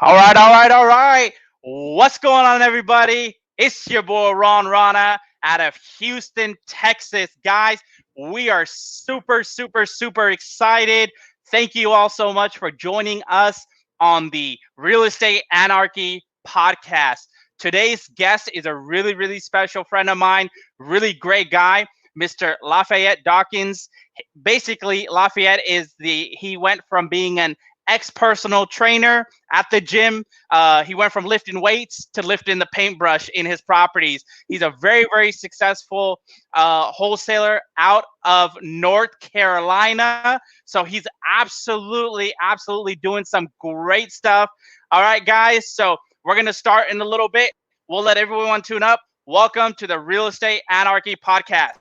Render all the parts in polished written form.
All right. What's going on, everybody? It's your boy Rana out of Houston, Texas. Guys, we are super excited. Thank you all so much for joining us on the Real Estate Anarchy podcast. Today's guest is a really special friend of mine, really great guy, Mr. Lafayette Dawkins. Basically, he went from being an ex-personal trainer at the gym. He went from lifting weights to lifting the paintbrush in his properties. He's a very successful wholesaler out of North Carolina. So he's absolutely doing some great stuff. All right, guys. So we're going to start in a little bit. We'll let everyone tune up. Welcome to the Real Estate Anarchy podcast.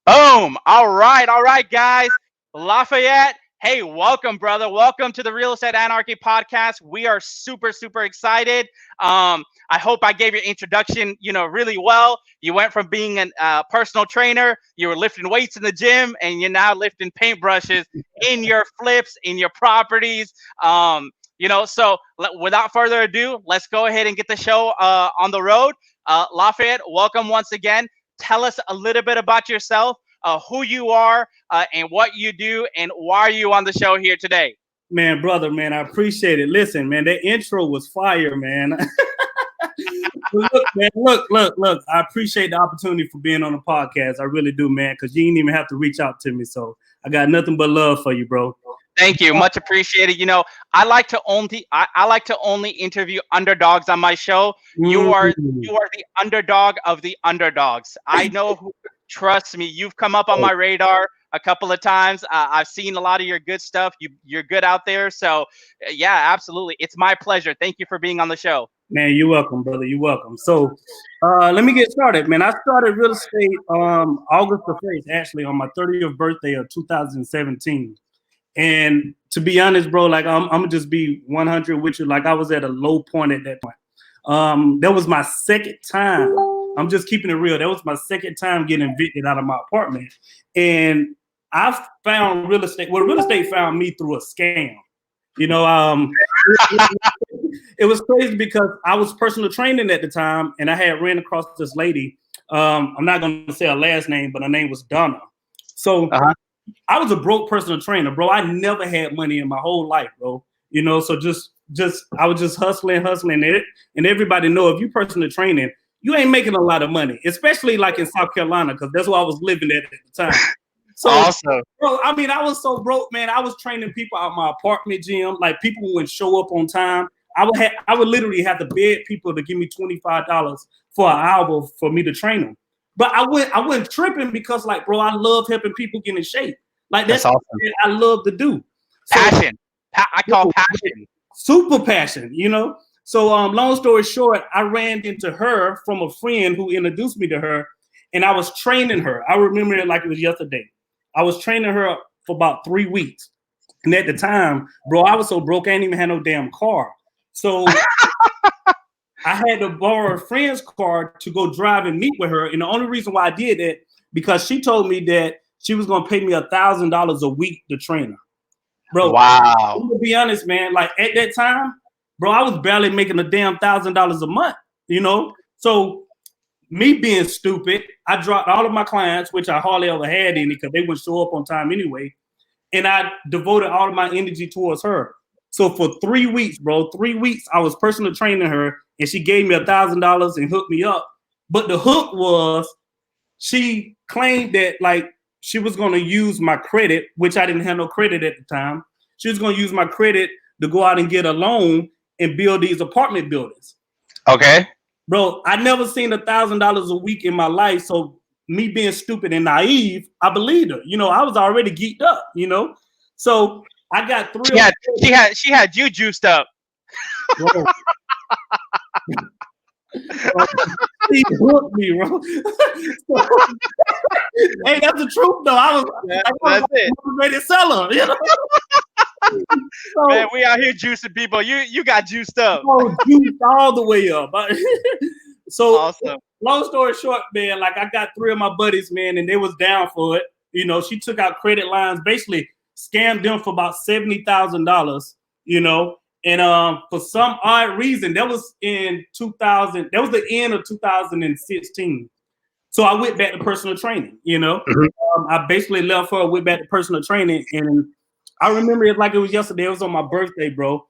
Boom. All right, guys. Lafayette, hey, welcome, brother. Welcome to the Real Estate Anarchy podcast. We are super excited. I hope I gave your introduction, really well. You went from being a personal trainer, you were lifting weights in the gym, and you're now lifting paintbrushes in your flips, in your properties. So without further ado, let's go ahead and get the show on the road. Lafayette, welcome once again. Tell us a little bit about yourself, who you are, and what you do, and why are you on the show here today? Man, brother, man, I appreciate it. Listen, man, that intro was fire, man. Look. I appreciate the opportunity for being on the podcast. I really do, man, because you didn't even have to reach out to me. So I got nothing but love for you, bro. Thank you. Much appreciated. I like to only interview underdogs on my show. You are the underdog of the underdogs. I know trust me, you've come up on my radar a couple of times. I've seen a lot of your good stuff. You're good out there. So yeah, absolutely. It's my pleasure. Thank you for being on the show. Man, you're welcome, brother. You're welcome. So let me get started, man. I started real estate August the 1st, actually, on my 30th birthday of 2017. And to be honest, bro, like I'm gonna just be 100 with you. Like I was at a low point at that point. That was my second time. I'm just keeping it real. That was my second time getting evicted out of my apartment. And I found real estate. Well, real estate found me through a scam. It was crazy because I was personal training at the time, and I had ran across this lady. I'm not gonna say her last name, but her name was Donna. So I was a broke personal trainer, bro. I never had money in my whole life, bro. So just I was just hustling it. And everybody know if you personal training, you ain't making a lot of money, especially like in South Carolina, because that's where I was living at the time. So, awesome. Bro, I mean, I was so broke, man. I was training people out my apartment gym. Like people wouldn't show up on time. I would literally have to beg people to give me $25 for an hour for me to train them. But I wasn't tripping because, like, bro, I love helping people get in shape. Like that's awesome. What I love to do. So, passion. I call passion. Super passion, So long story short, I ran into her from a friend who introduced me to her, and I was training her. I remember it like it was yesterday. I was training her for about 3 weeks. And at the time, bro, I was so broke, I didn't even have no damn car. So I had to borrow a friend's car to go drive and meet with her. And the only reason why I did that, because she told me that she was going to pay me $1,000 a week to train her. Bro, wow. To be honest, man, like at that time, bro, I was barely making a damn $1,000 a month, So me being stupid, I dropped all of my clients, which I hardly ever had any because they wouldn't show up on time anyway. And I devoted all of my energy towards her. So for 3 weeks, bro, 3 weeks, I was personal training her, and she gave me $1,000 and hooked me up. But the hook was she claimed that like she was going to use my credit, which I didn't have no credit at the time. She was going to use my credit to go out and get a loan and build these apartment buildings. Okay. Bro, I never seen $1,000 a week in my life. So me being stupid and naive, I believed her. I was already geeked up, So I got three. She had you juiced up. He hooked me, bro. Hey, that's the truth though. I was That's it. a motivated seller, you know. So, Man, we out here juicing people. You got juiced up. juiced all the way up. So Awesome. long story short, man, like I got 3 of my buddies, man, and they was down for it. You know, she took out credit lines, basically scammed them for about $70,000, you know. And for some odd reason, that was in 2000, that was the end of 2016. So I went back to personal training, you know. I basically left her, went back to personal training, and I remember it like it was yesterday. It was on my birthday, bro.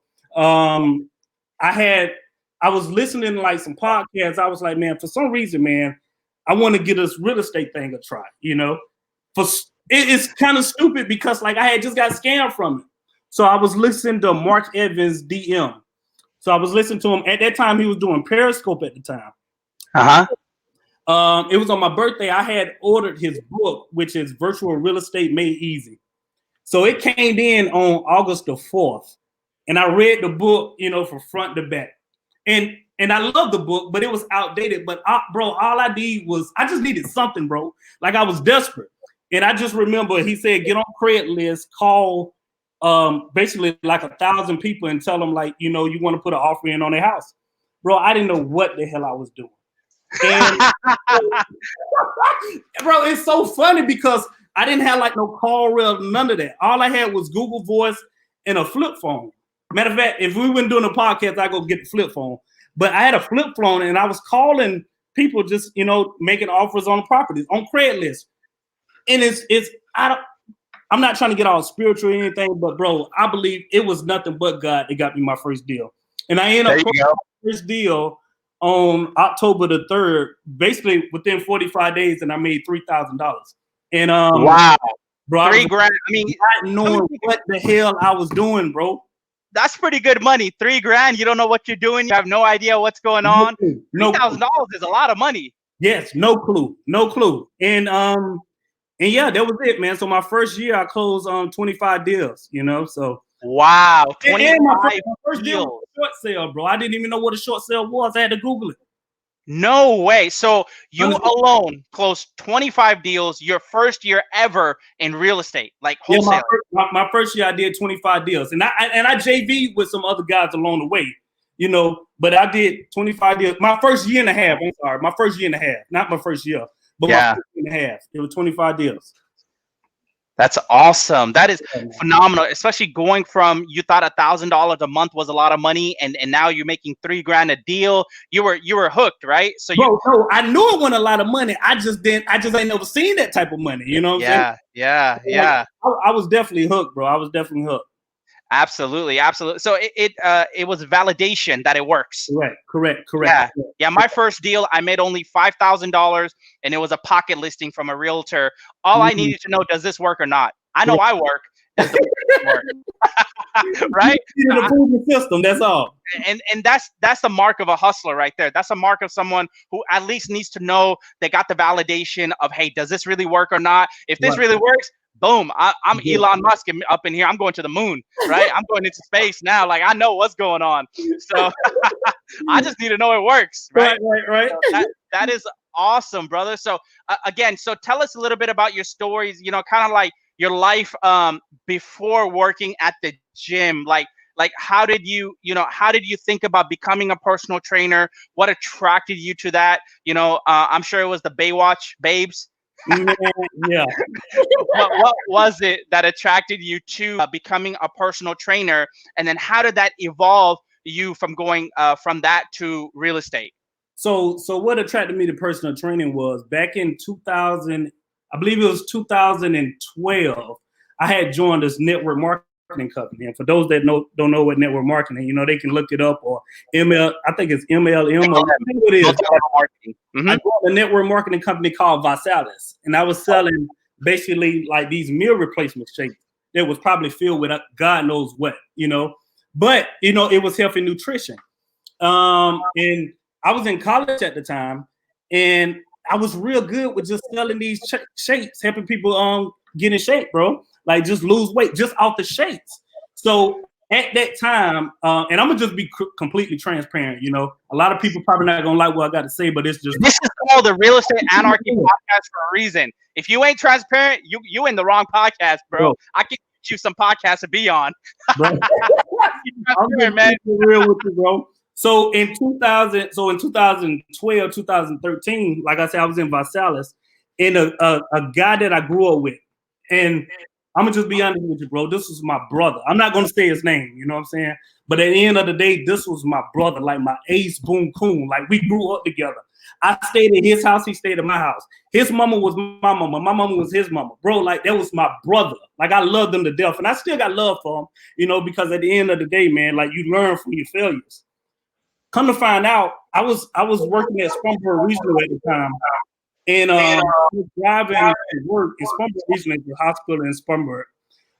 I was listening to like some podcasts. I was like, man, for some reason, man, I want to get this real estate thing a try, you know. It's kind of stupid because like I had just got scammed from it. So I was listening to Mark Evans DM. So I was listening to him at that time. He was doing Periscope at the time. It was on my birthday. I had ordered his book, which is Virtual Real Estate Made Easy. So it came in on August the 4th. And I read the book, you know, from front to back. And I love the book, but it was outdated. But bro, all I just needed something, bro. Like I was desperate. And I just remember he said, get on Craigslist, call basically like 1,000 people and tell them like, you know, you want to put an offer in on their house. Bro, I didn't know what the hell I was doing. And bro, it's so funny because I didn't have like no call reel, none of that. All I had was Google Voice and a flip phone. Matter of fact, if we weren't doing a podcast, I go get the flip phone. But I had a flip phone and I was calling people just, you know, making offers on the properties on Craigslist. And I'm not trying to get all spiritual or anything, but bro, I believe it was nothing but God that got me my first deal. And I ended up closing my first deal on October the 3rd, basically within 45 days, and I made $3,000. And wow, bro, $3,000. I mean, not knowing what the hell I was doing, bro. That's pretty good money. $3,000. You don't know what you're doing. You have no idea what's going on. $3,000 is a lot of money. Yes, no clue. And yeah, that was it, man. So my first year, I closed 25 deals, you know. So wow, 25 my first deal was a short sale, bro. I didn't even know what a short sale was. I had to Google it. No way. So you alone closed 25 deals your first year ever in real estate, like wholesale. Yeah, my first year I did 25 deals, and I JV'd with some other guys along the way, you know. But I did 25 deals. My first year and a half. I'm sorry, my first year and a half, not my first year. But my first year and a half, it was 25 deals. That's awesome. That is phenomenal, especially going from you thought $1,000 a month was a lot of money, and now you're making $3,000 a deal. You were hooked, right? So no, I knew it wasn't a lot of money. I just ain't never seen that type of money. You know what I'm saying? Yeah. I was definitely hooked, bro. I was definitely hooked. Absolutely. So it was validation that it works. Correct. Yeah. My first deal, I made only $5,000, and it was a pocket listing from a realtor. All I needed to know, does this work or not? I know I work. Does the work? Right? The proven system. That's all. And that's the mark of a hustler right there. That's a mark of someone who at least needs to know they got the validation of, hey, does this really work or not? If this really works, boom, I'm Elon Musk up in here. I'm going to the moon, right? I'm going into space now. Like, I know what's going on. So I just need to know it works, right? Right. So that is awesome, brother. So again, so tell us a little bit about your stories, you know, kind of like your life before working at the gym. Like how did you think about becoming a personal trainer? What attracted you to that? You know, I'm sure it was the Baywatch babes. Yeah. What was it that attracted you to becoming a personal trainer, and then how did that evolve you from going from that to real estate? So what attracted me to personal training was back in 2000, I believe it was 2012. I had joined this network marketing company, and for those that don't know what network marketing, you know, they can look it up, or ML. I think it's MLM. Or what it is. I joined a network marketing company called Visalis, and I was selling basically like these meal replacement shakes that was probably filled with God knows what, you know. But you know, it was healthy nutrition. And I was in college at the time, and I was real good with just selling these shakes, helping people get in shape, bro. Like just lose weight just off the shakes. So at that time, and I'm gonna just be completely transparent. You know, a lot of people probably not gonna like what I got to say, but it's just this is called the Real Estate Anarchy podcast for a reason. If you ain't transparent, you in the wrong podcast, bro. I can get you some podcasts to be on. Bro. I'm just man. Real with you, bro. So in 2012, 2013, like I said, I was in Versailles, and a guy that I grew up with, and I'm gonna just be honest with you, bro. This was my brother. I'm not gonna say his name, you know what I'm saying? But at the end of the day, this was my brother, like my ace boom coon. Like we grew up together. I stayed at his house, he stayed at my house. His mama was my mama, my mama was his mama. Bro, like that was my brother. Like I loved him to death. And I still got love for him, you know, because at the end of the day, man, like you learn from your failures. Come to find out, I was working at Spumberg Regional at the time. And I was driving to work in Spumberg Regional, the hospital in Spumberg.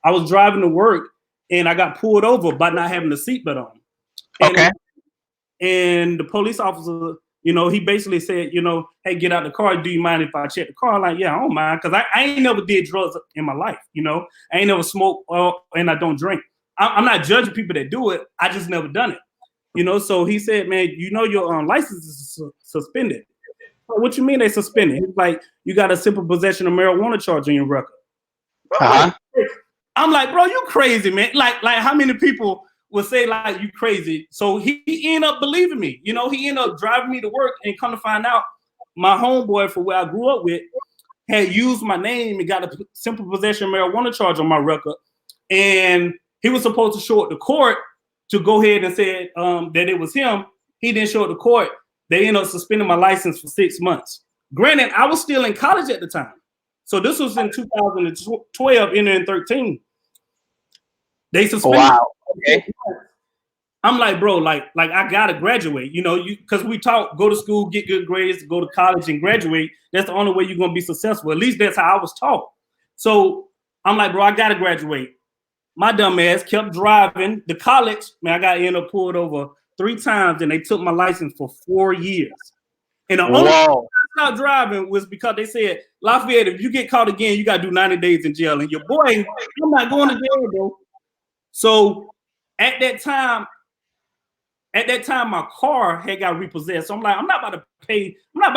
I was driving to work and I got pulled over by not having the seatbelt on. And, and the police officer, you know, he basically said, you know, hey, get out the car. Do you mind if I check the car? I'm like, yeah, I don't mind. Because I ain't never did drugs in my life, you know. I ain't never smoked and I don't drink. I'm not judging people that do it. I just never done it. You know, so he said, man, you know, your license is suspended. What you mean they suspended? He's like, you got a simple possession of marijuana charge on your record. I'm like, bro, you crazy, man. Like how many people would say like you crazy? So he ended up believing me. You know, he ended up driving me to work, and come to find out, my homeboy for where I grew up with had used my name and got a simple possession of marijuana charge on my record. And he was supposed to show it to court to go ahead and say that it was him. He didn't show it to court. They ended up suspending my license for 6 months. Granted, I was still in college at the time. So this was in 2012, entering 13. They suspended. Wow. Okay. I'm like, bro, like I gotta graduate. You know, because we taught go to school, get good grades, go to college, and graduate. That's the only way you're gonna be successful. At least that's how I was taught. So I'm like, bro, I gotta graduate. My dumb ass kept driving to college. Man, I got ended up pulled over 3 times, and they took my license for 4 years. And the only reason I stopped driving was because they said, Lafayette, if you get caught again, you got to do 90 days in jail. And your boy, I'm not going to jail, bro. So at that time, my car had got repossessed. So I'm like, I'm not about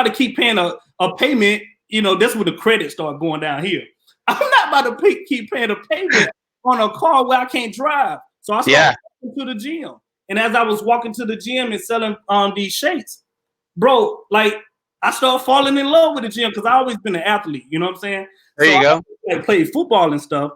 to keep paying a payment. You know, that's where the credit started going down here. I'm not about to keep paying a payment on a car where I can't drive. So I started going to the gym. And as I was walking to the gym and selling these shakes, bro, like I started falling in love with the gym because I always been an athlete. You know what I'm saying? There you go. I played football and stuff.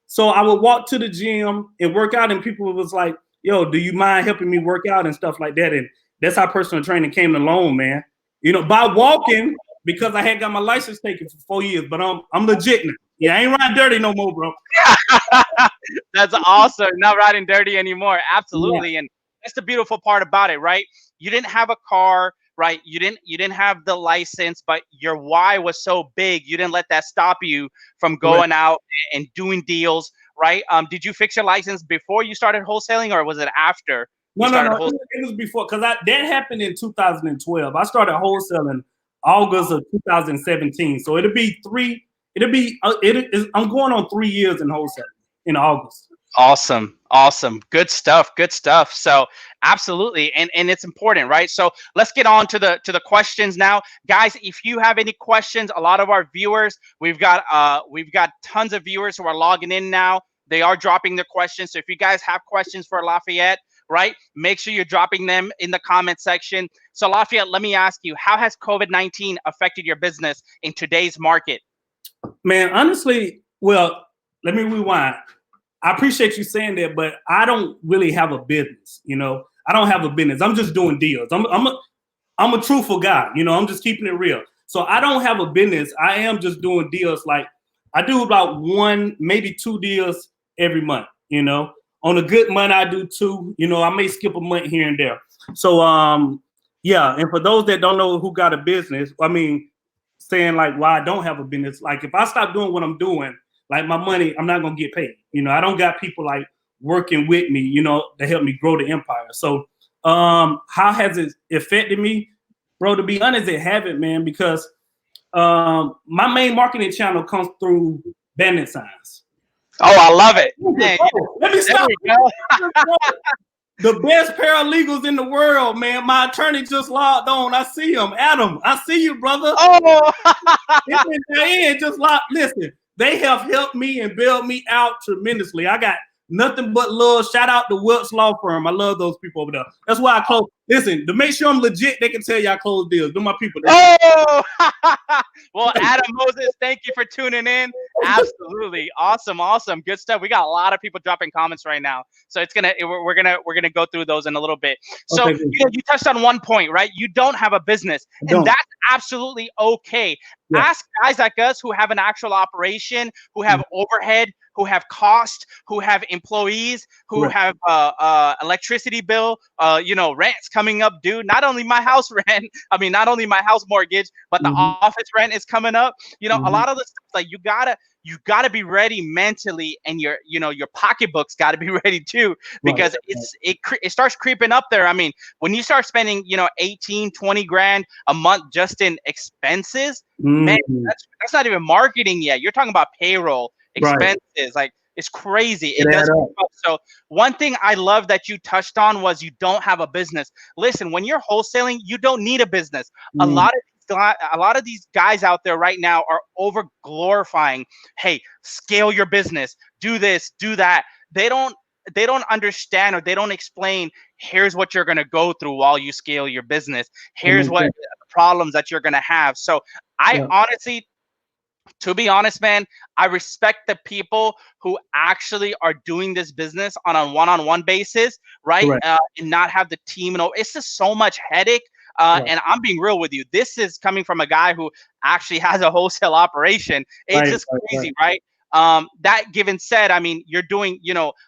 So I would walk to the gym and work out, and people was like, yo, do you mind helping me work out and stuff like that? And that's how personal training came along, man. You know, by walking, because I had got my license taken for 4 years, but I'm legit now. Yeah, I ain't riding dirty no more, bro. That's awesome. Not riding dirty anymore. Absolutely. Yeah. And that's the beautiful part about it, right? You didn't have a car, right? You didn't have the license, but your why was so big. You didn't let that stop you from going out and doing deals, right? Did you fix your license before you started wholesaling, or was it after? No. It was before, because that happened in 2012. I started wholesaling August of 2017. So I'm going on 3 years in wholesaling in August. Awesome. Good stuff. So absolutely. And it's important, right? So let's get on to the questions now. Guys, if you have any questions, a lot of our viewers, we've got tons of viewers who are logging in now. They are dropping their questions. So if you guys have questions for Lafayette, right, make sure you're dropping them in the comment section. So Lafayette, let me ask you, how has COVID-19 affected your business in today's market? Man, honestly, well, let me rewind. I appreciate you saying that, but I don't really have a business. You know, I don't have a business. I'm just doing deals. I'm a truthful guy. You know, I'm just keeping it real. So I don't have a business. I am just doing deals. Like I do about 1, maybe 2 deals every month. You know, on a good month I do 2. You know, I may skip a month here and there. So yeah. And for those that don't know who got a business, I mean, saying like why I don't have a business. Like if I stop doing what I'm doing, like my money, I'm not gonna get paid. You know, I don't got people like working with me, you know, to help me grow the empire. So how has it affected me? Bro, to be honest, it haven't, man, because my main marketing channel comes through bandit signs. Oh, I love it. Man, Let me stop. The best paralegals in the world, man. My attorney just logged on. I see him. Adam, I see you, brother. Oh, Diane just logged. Listen, they have helped me and bailed me out tremendously. I got nothing but love. Shout out to Wilkes Law Firm. I love those people over there. That's why I close. Listen, to make sure I'm legit, they can tell you I close deals. They're my people. Oh, well, Adam Moses, thank you for tuning in. Absolutely, awesome, good stuff. We got a lot of people dropping comments right now, so we're gonna go through those in a little bit. So Okay, you touched on one point, right? You don't have a business, and that's absolutely okay. Yeah. Ask guys like us who have an actual operation, who have overhead, who have cost, who have employees, who have electricity bill, rent's coming up due. Not only my house rent, not only my house mortgage, but the office rent is coming up. A lot of the stuff, like you gotta be ready mentally, and your pocketbook's gotta be ready too, because it starts creeping up there. When you start spending 18, 20 grand a month just in expenses, man, that's not even marketing yet. You're talking about payroll, expenses, like it's crazy. It does. So one thing I love that you touched on was you don't have a business. Listen, when you're wholesaling, you don't need a business. A lot of these guys out there right now are over glorifying, hey, scale your business, do this, do that. They don't understand, or they don't explain, here's what you're going to go through while you scale your business. Here's what problems that you're going to have. So I honestly, to be honest, man, I respect the people who actually are doing this business on a one-on-one basis, right? And not have the team. It's just so much headache. And I'm being real with you. This is coming from a guy who actually has a wholesale operation. It's just crazy, right? That given said, you're doing,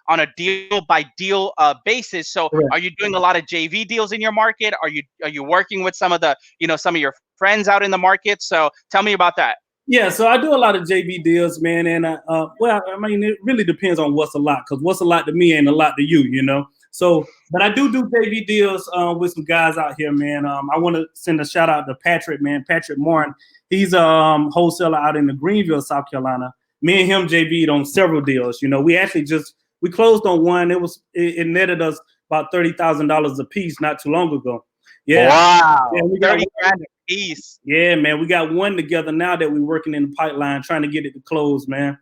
on a deal by deal basis. So are you doing a lot of JV deals in your market? Are you working with some of the, some of your friends out in the market? So tell me about that. Yeah, so I do a lot of JV deals, man, and it really depends on what's a lot, because what's a lot to me ain't a lot to you, So, but I do JV deals with some guys out here, man. I want to send a shout out to Patrick, man, Patrick Morin. He's a wholesaler out in the Greenville, South Carolina. Me and him JV'd on several deals. We actually we closed on one. It netted us about $30,000 a piece not too long ago. Yeah. Wow. Yeah, we got 30 grand a piece. Yeah, man. We got one together now that we're working in the pipeline, trying to get it to close, man.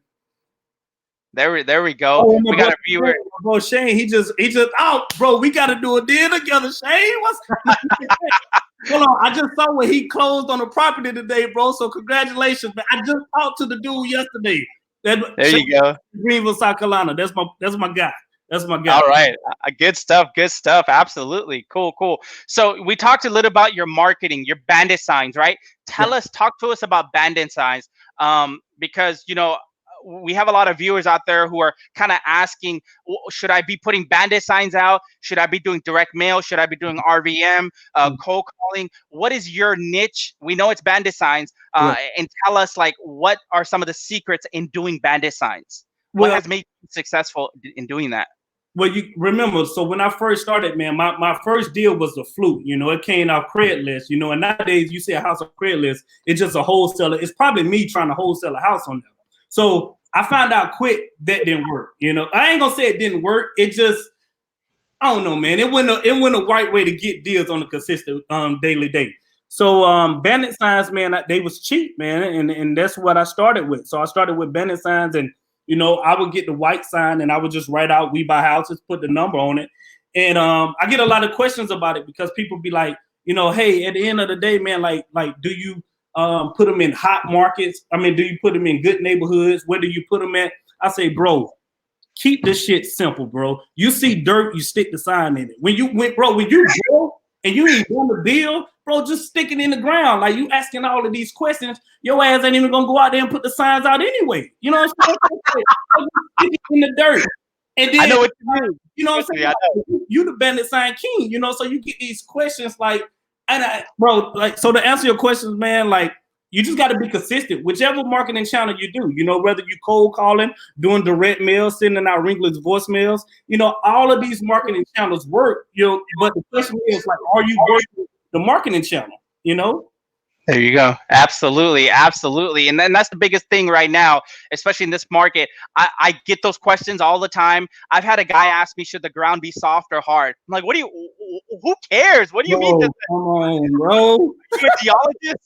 There we go. We got a viewer. Bro, Shane, he just bro, we got to do a deal together, Shane. Hold on, I just saw where he closed on a property today, bro. So congratulations, man. I just talked to the dude yesterday. There you go. Greenville, South Carolina. That's my guy. That's my guy. All right. Good stuff. Absolutely. Cool. So we talked a little about your marketing, your bandit signs, right? Talk to us about bandit signs. Because, we have a lot of viewers out there who are kind of asking, should I be putting bandit signs out? Should I be doing direct mail? Should I be doing RVM, cold calling? What is your niche? We know it's bandit signs. And tell us, like, what are some of the secrets in doing bandit signs? What has made you successful in doing that? Well, you remember, so when I first started, man, my first deal was a fluke. It came off Craigslist, and nowadays you see a house on Craigslist, it's just a wholesaler. It's probably me trying to wholesale a house on them. So I found out quick that didn't work. I ain't gonna say it didn't work. It just, I don't know, man. It went a right way to get deals on a consistent daily day. So bandit signs, man, they was cheap, man, and that's what I started with. So I started with bandit signs, and I would get the white sign, and I would just write out "We buy houses," put the number on it, and I get a lot of questions about it because people be like, hey, at the end of the day, man, like, do you put them in hot markets? Do you put them in good neighborhoods? Where do you put them at? I say, bro, keep this shit simple, bro. You see dirt, you stick the sign in it. When you drill and you ain't done the deal, bro, just stick it in the ground. Like, you asking all of these questions, your ass ain't even gonna go out there and put the signs out anyway. You know what I'm saying? Stick it in the dirt. And then, I know what you mean. You know what I'm saying? You the bandit sign king, so you get these questions like, so to answer your questions, man, like, you just got to be consistent, whichever marketing channel you do, whether you cold calling, doing direct mail, sending out ringless voicemails, all of these marketing channels work, but the question is, like, are you working the marketing channel, There you go. Absolutely, absolutely. And then that's the biggest thing right now, especially in this market. I get those questions all the time. I've had a guy ask me, should the ground be soft or hard? I'm like, what do you, who cares? What do you mean? Bro, come on, bro. Are you a geologist?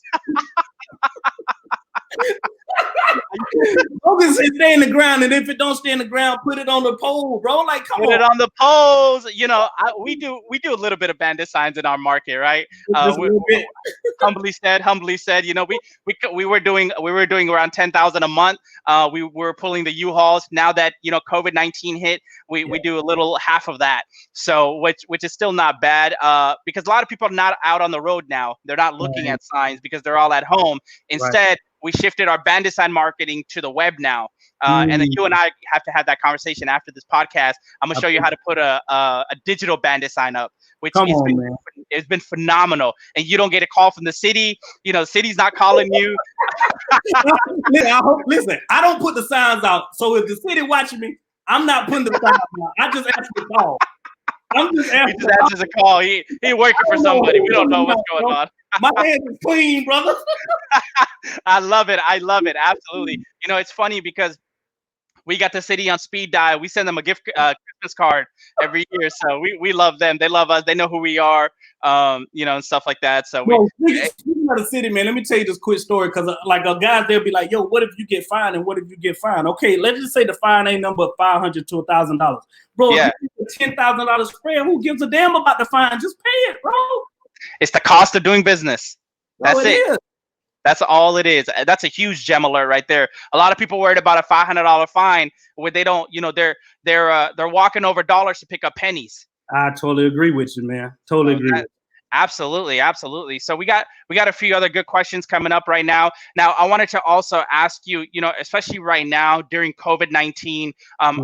Focus it stay in the ground, and if it don't stay in the ground, put it on the pole, bro. Like, come Put on. it on the poles. You know, we do a little bit of bandit signs in our market, right? Just a little bit. Humbly said, you know, we were doing around 10,000 a month. We were pulling the U-Hauls. Now that, you know, COVID-19 hit, we do a little half of that. So which is still not bad, because a lot of people are not out on the road now. They're not looking at signs because they're all at home. Instead, we shifted our bandit sign marketing to the web now. And then you and I have to have that conversation after this podcast. I'm gonna show you how to put a digital bandit sign up, which it's been phenomenal. And you don't get a call from the city. You know, the city's not calling you. Listen, I don't put the signs out. So if the city watching me, I'm not putting the signs out. I just answer the call. I'm just answering. He just answers a call. He working for somebody. We don't know what's going on. My hands is clean, brother. I love it. I love it. Absolutely. You know, it's funny because we got the city on speed dial. We send them a gift Christmas card every year. So we love them. They love us. They know who we are, you know, and stuff like that. So speaking of the city, man, let me tell you this quick story. Because like a guy, they'll be like, yo, what if you get fined and what if you get fined? Okay, let's just say the fine ain't number $500 to $1,000. Bro, if you get $10,000 spread, who gives a damn about the fine? Just pay it, bro. It's the cost of doing business. That's it. That's all it is. That's a huge gem alert right there. A lot of people worried about a $500 fine where they don't, you know, they're walking over dollars to pick up pennies. I totally agree with you, man. Totally agree. Absolutely, absolutely. So we got a few other good questions coming up right now. Now, I wanted to also ask you, you know, especially right now during COVID-19,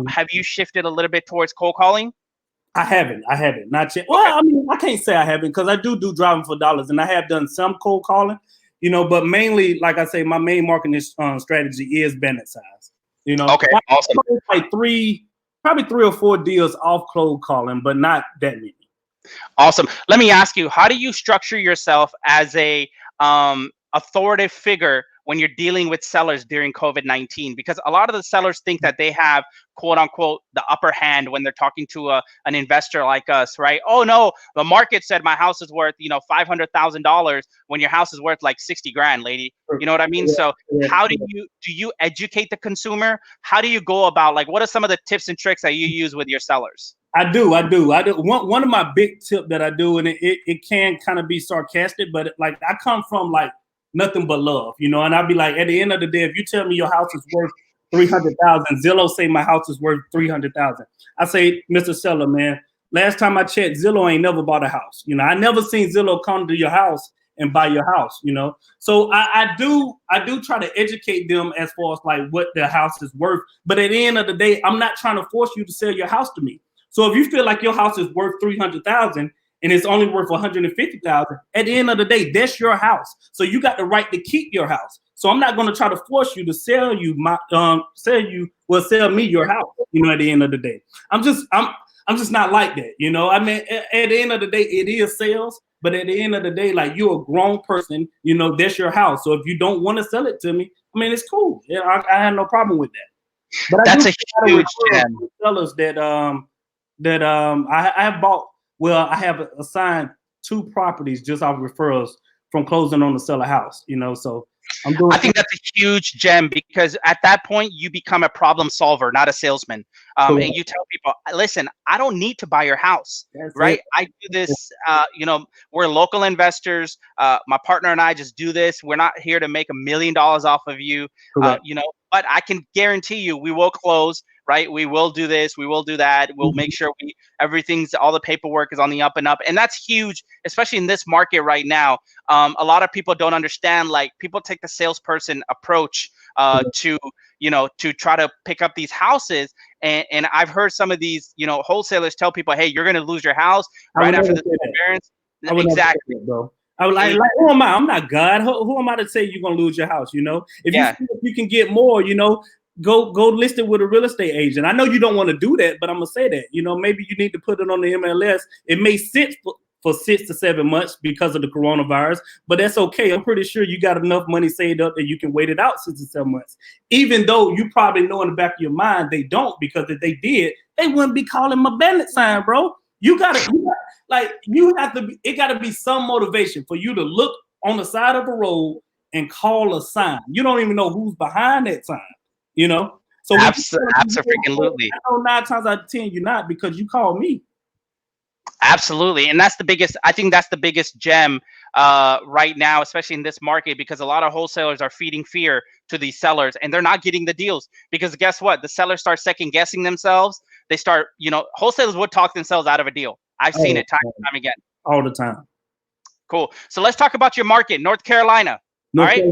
have you shifted a little bit towards cold calling? I haven't. Not yet. Well, I mean, I can't say I haven't because I do driving for dollars, and I have done some cold calling. You know, but mainly, like I say, my main marketing strategy is bandit size. You know, okay, awesome. Like probably 3 or 4 deals off cold calling, but not that many. Awesome. Let me ask you, how do you structure yourself as a authoritative figure when you're dealing with sellers during COVID-19? Because a lot of the sellers think that they have, quote unquote, the upper hand when they're talking to an investor like us, right? Oh no, the market said my house is worth, you know, $500,000 when your house is worth like 60 grand, lady. You know what I mean? So how do you educate the consumer? How do you go about, like, what are some of the tips and tricks that you use with your sellers? I do. One of my big tip that I do, and it can kind of be sarcastic, but like I come from like nothing but love, you know, and I'll be like, at the end of the day, if you tell me your house is worth 300,000, Zillow say my house is worth 300,000. I say, Mr. Seller, man, last time I checked, Zillow ain't never bought a house. You know, I never seen Zillow come to your house and buy your house, you know. So I do try to educate them as far as like what the house is worth. But at the end of the day, I'm not trying to force you to sell your house to me. So if you feel like your house is worth 300,000 and it's only worth 150,000, at the end of the day, that's your house. So you got the right to keep your house. So I'm not going to try to force you to sell me your house. You know, at the end of the day, I'm just not like that. You know, I mean, at the end of the day, it is sales. But at the end of the day, like, you're a grown person, you know, that's your house. So if you don't want to sell it to me, I mean, it's cool. Yeah, I have no problem with that. But that's a huge gem. Sellers that I have bought. Well, I have assigned 2 properties just off referrals from closing on the seller house. You know, so I think that's a huge gem, because at that point you become a problem solver, not a salesman. And you tell people, listen, I don't need to buy your house, right? I do this, you know, we're local investors. My partner and I just do this. We're not here to make $1 million off of you, you know, but I can guarantee you we will close. Right, we will do this, we will do that. We'll make sure all the paperwork is on the up and up, and that's huge, especially in this market right now. A lot of people don't understand. Like, people take the salesperson approach to try to pick up these houses, and I've heard some of these, you know, wholesalers tell people, hey, you're going to lose your house right after this forbearance. Exactly, bro. I was like, who am I? I'm not God. Who am I to say you're gonna lose your house? You know, if you can get more, you know, go list it with a real estate agent. I know you don't want to do that, but I'm gonna say that, you know, maybe you need to put it on the MLS. It may sit for 6 to 7 months because of the coronavirus, but that's okay. I'm pretty sure you got enough money saved up that you can wait it out 6 to 7 months. Even though you probably know in the back of your mind they don't, because if they did, they wouldn't be calling my bandit sign, bro. You have to be, it gotta be some motivation for you to look on the side of a road and call a sign. You don't even know who's behind that sign, you know? So absolutely. I know 9 times out of 10 you're not, because you called me. Absolutely. And that's the biggest, I think that's the biggest gem right now, especially in this market, because a lot of wholesalers are feeding fear to these sellers and they're not getting the deals, because guess what? The sellers start second guessing themselves. They start, you know, wholesalers would talk themselves out of a deal. I've seen it time and time again. All the time. Cool. So let's talk about your market, North Carolina. All right.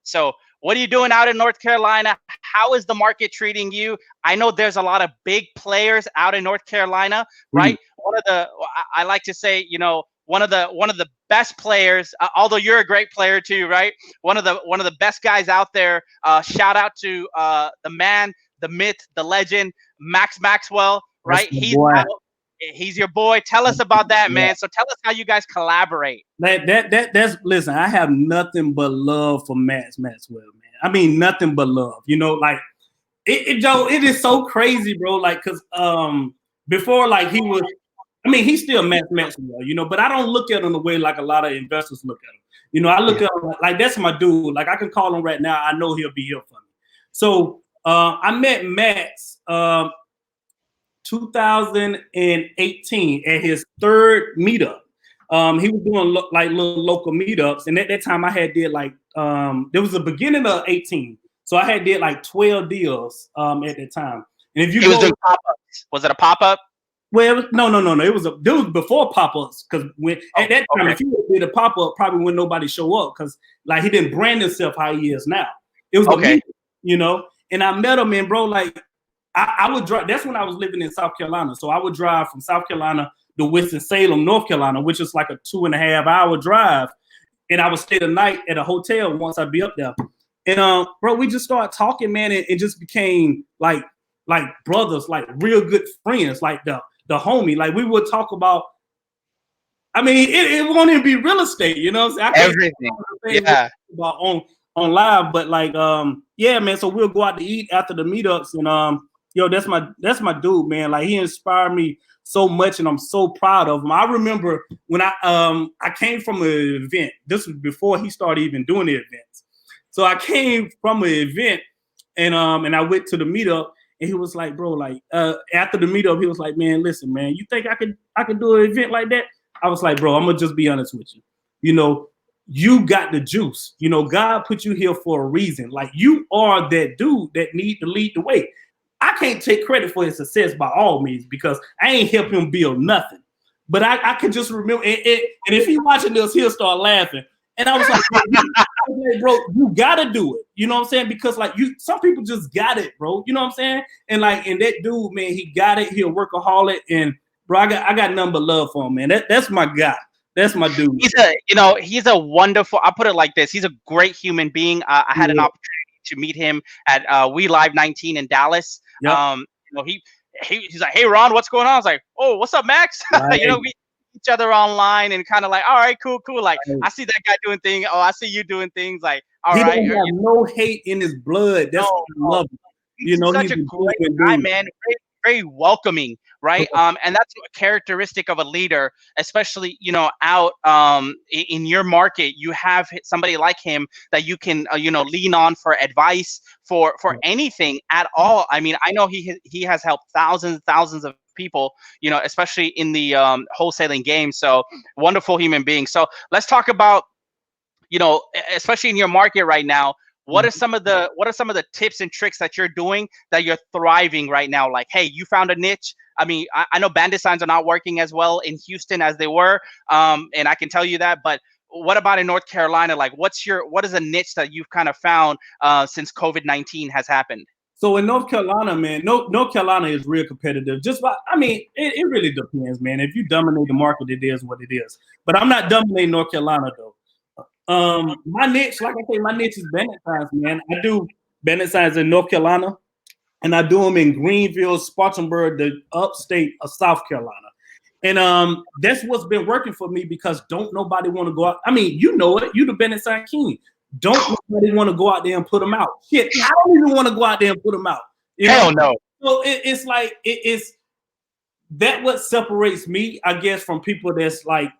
So what are you doing out in North Carolina? How is the market treating you? I know there's a lot of big players out in North Carolina, right? One of the, I like to say, you know, one of the best players, although you're a great player too, right? One of the best guys out there. Shout out to the man, the myth, the legend, Max Maxwell, right? He's your boy. Tell us about that, man. So tell us how you guys collaborate. That's listen, I have nothing but love for Max Maxwell, man. I mean, nothing but love. You know, like Joe, it is so crazy, bro. Like, cause before, like he was, I mean, he's still Max Maxwell, you know, but I don't look at him the way like a lot of investors look at him. You know, I look at him like that's my dude. Like I can call him right now. I know he'll be here for me. So I met Max 2018 at his 3rd meetup. He was doing like little local meetups, and at that time I had did like there was the beginning of 18, so I had did like 12 deals at that time. And if you was doing pop-ups. Was it a pop-up? Well, no. It was before pop-ups, because when at that time if you did a pop-up, probably wouldn't nobody show up, because like he didn't brand himself how he is now. It was meetup, you know. And I met him, and bro, like I would drive. That's when I was living in South Carolina, so I would drive from South Carolina to Winston-Salem, North Carolina, which is like a 2.5-hour drive. And I would stay the night at a hotel once I'd be up there. And bro, we just started talking, man, and it just became like brothers, like real good friends, like the homie. Like we would talk about, I mean, it won't even be real estate, you know what I'm saying? Everything. Yeah. About on live, but like yeah, man. So we'll go out to eat after the meetups, and yo, that's my dude, man. Like he inspired me so much, and I'm so proud of him. I remember when I came from an event. This was before he started even doing the events. So I came from an event, and I went to the meetup, and he was like, bro, like after the meetup, he was like, man, listen, man, you think I could do an event like that? I was like, bro, I'm gonna just be honest with you. You know, you got the juice. You know, God put you here for a reason. Like you are that dude that need to lead the way. I can't take credit for his success by all means, because I ain't help him build nothing. But I can just remember, and if he's watching this, he'll start laughing. And I was like, bro, you gotta do it. You know what I'm saying? Because like some people just got it, bro. You know what I'm saying? And like, and that dude, man, he got it. He a workaholic, and bro, I got nothing but love for him, man. That's my guy. That's my dude. He's a wonderful. I'll put it like this: he's a great human being. I had an opportunity to meet him at We Live 19 in Dallas. Yep. You know, he's like, hey Ron, what's going on? I was like, oh, what's up, Max? Right. You know, we meet each other online and kind of like, all right, cool. Like, right. I see that guy doing things. Oh, I see you doing things. Like, all right. He doesn't have no hate in his blood. That's what I love him. You know, he's such a great guy, man. Very welcoming, right? And that's a characteristic of a leader, especially, you know, out in your market. You have somebody like him that you can, you know, lean on for advice, for anything at all. I mean, I know he has helped thousands of people, you know, especially in the wholesaling game. So wonderful human being. So let's talk about, you know, especially in your market right now. What are some of the tips and tricks that you're doing that you're thriving right now? Like, hey, you found a niche. I mean, I know bandit signs are not working as well in Houston as they were, and I can tell you that. But what about in North Carolina? Like, what is a niche that you've kind of found since COVID-19 has happened? So in North Carolina, man, North Carolina is real competitive. I mean, it really depends, man. If you dominate the market, it is what it is. But I'm not dominating North Carolina though. My niche, like I say, my niche is bandit signs, man. I do bandit signs in North Carolina, and I do them in Greenville, Spartanburg, the upstate of South Carolina. And that's what's been working for me, because don't nobody want to go out. I mean, you know it. You the Benetton King. Don't nobody want to go out there and put them out. Shit, I don't even want to go out there and put them out. You Hell know? no. So it's like it's that what separates me, I guess, from people that's like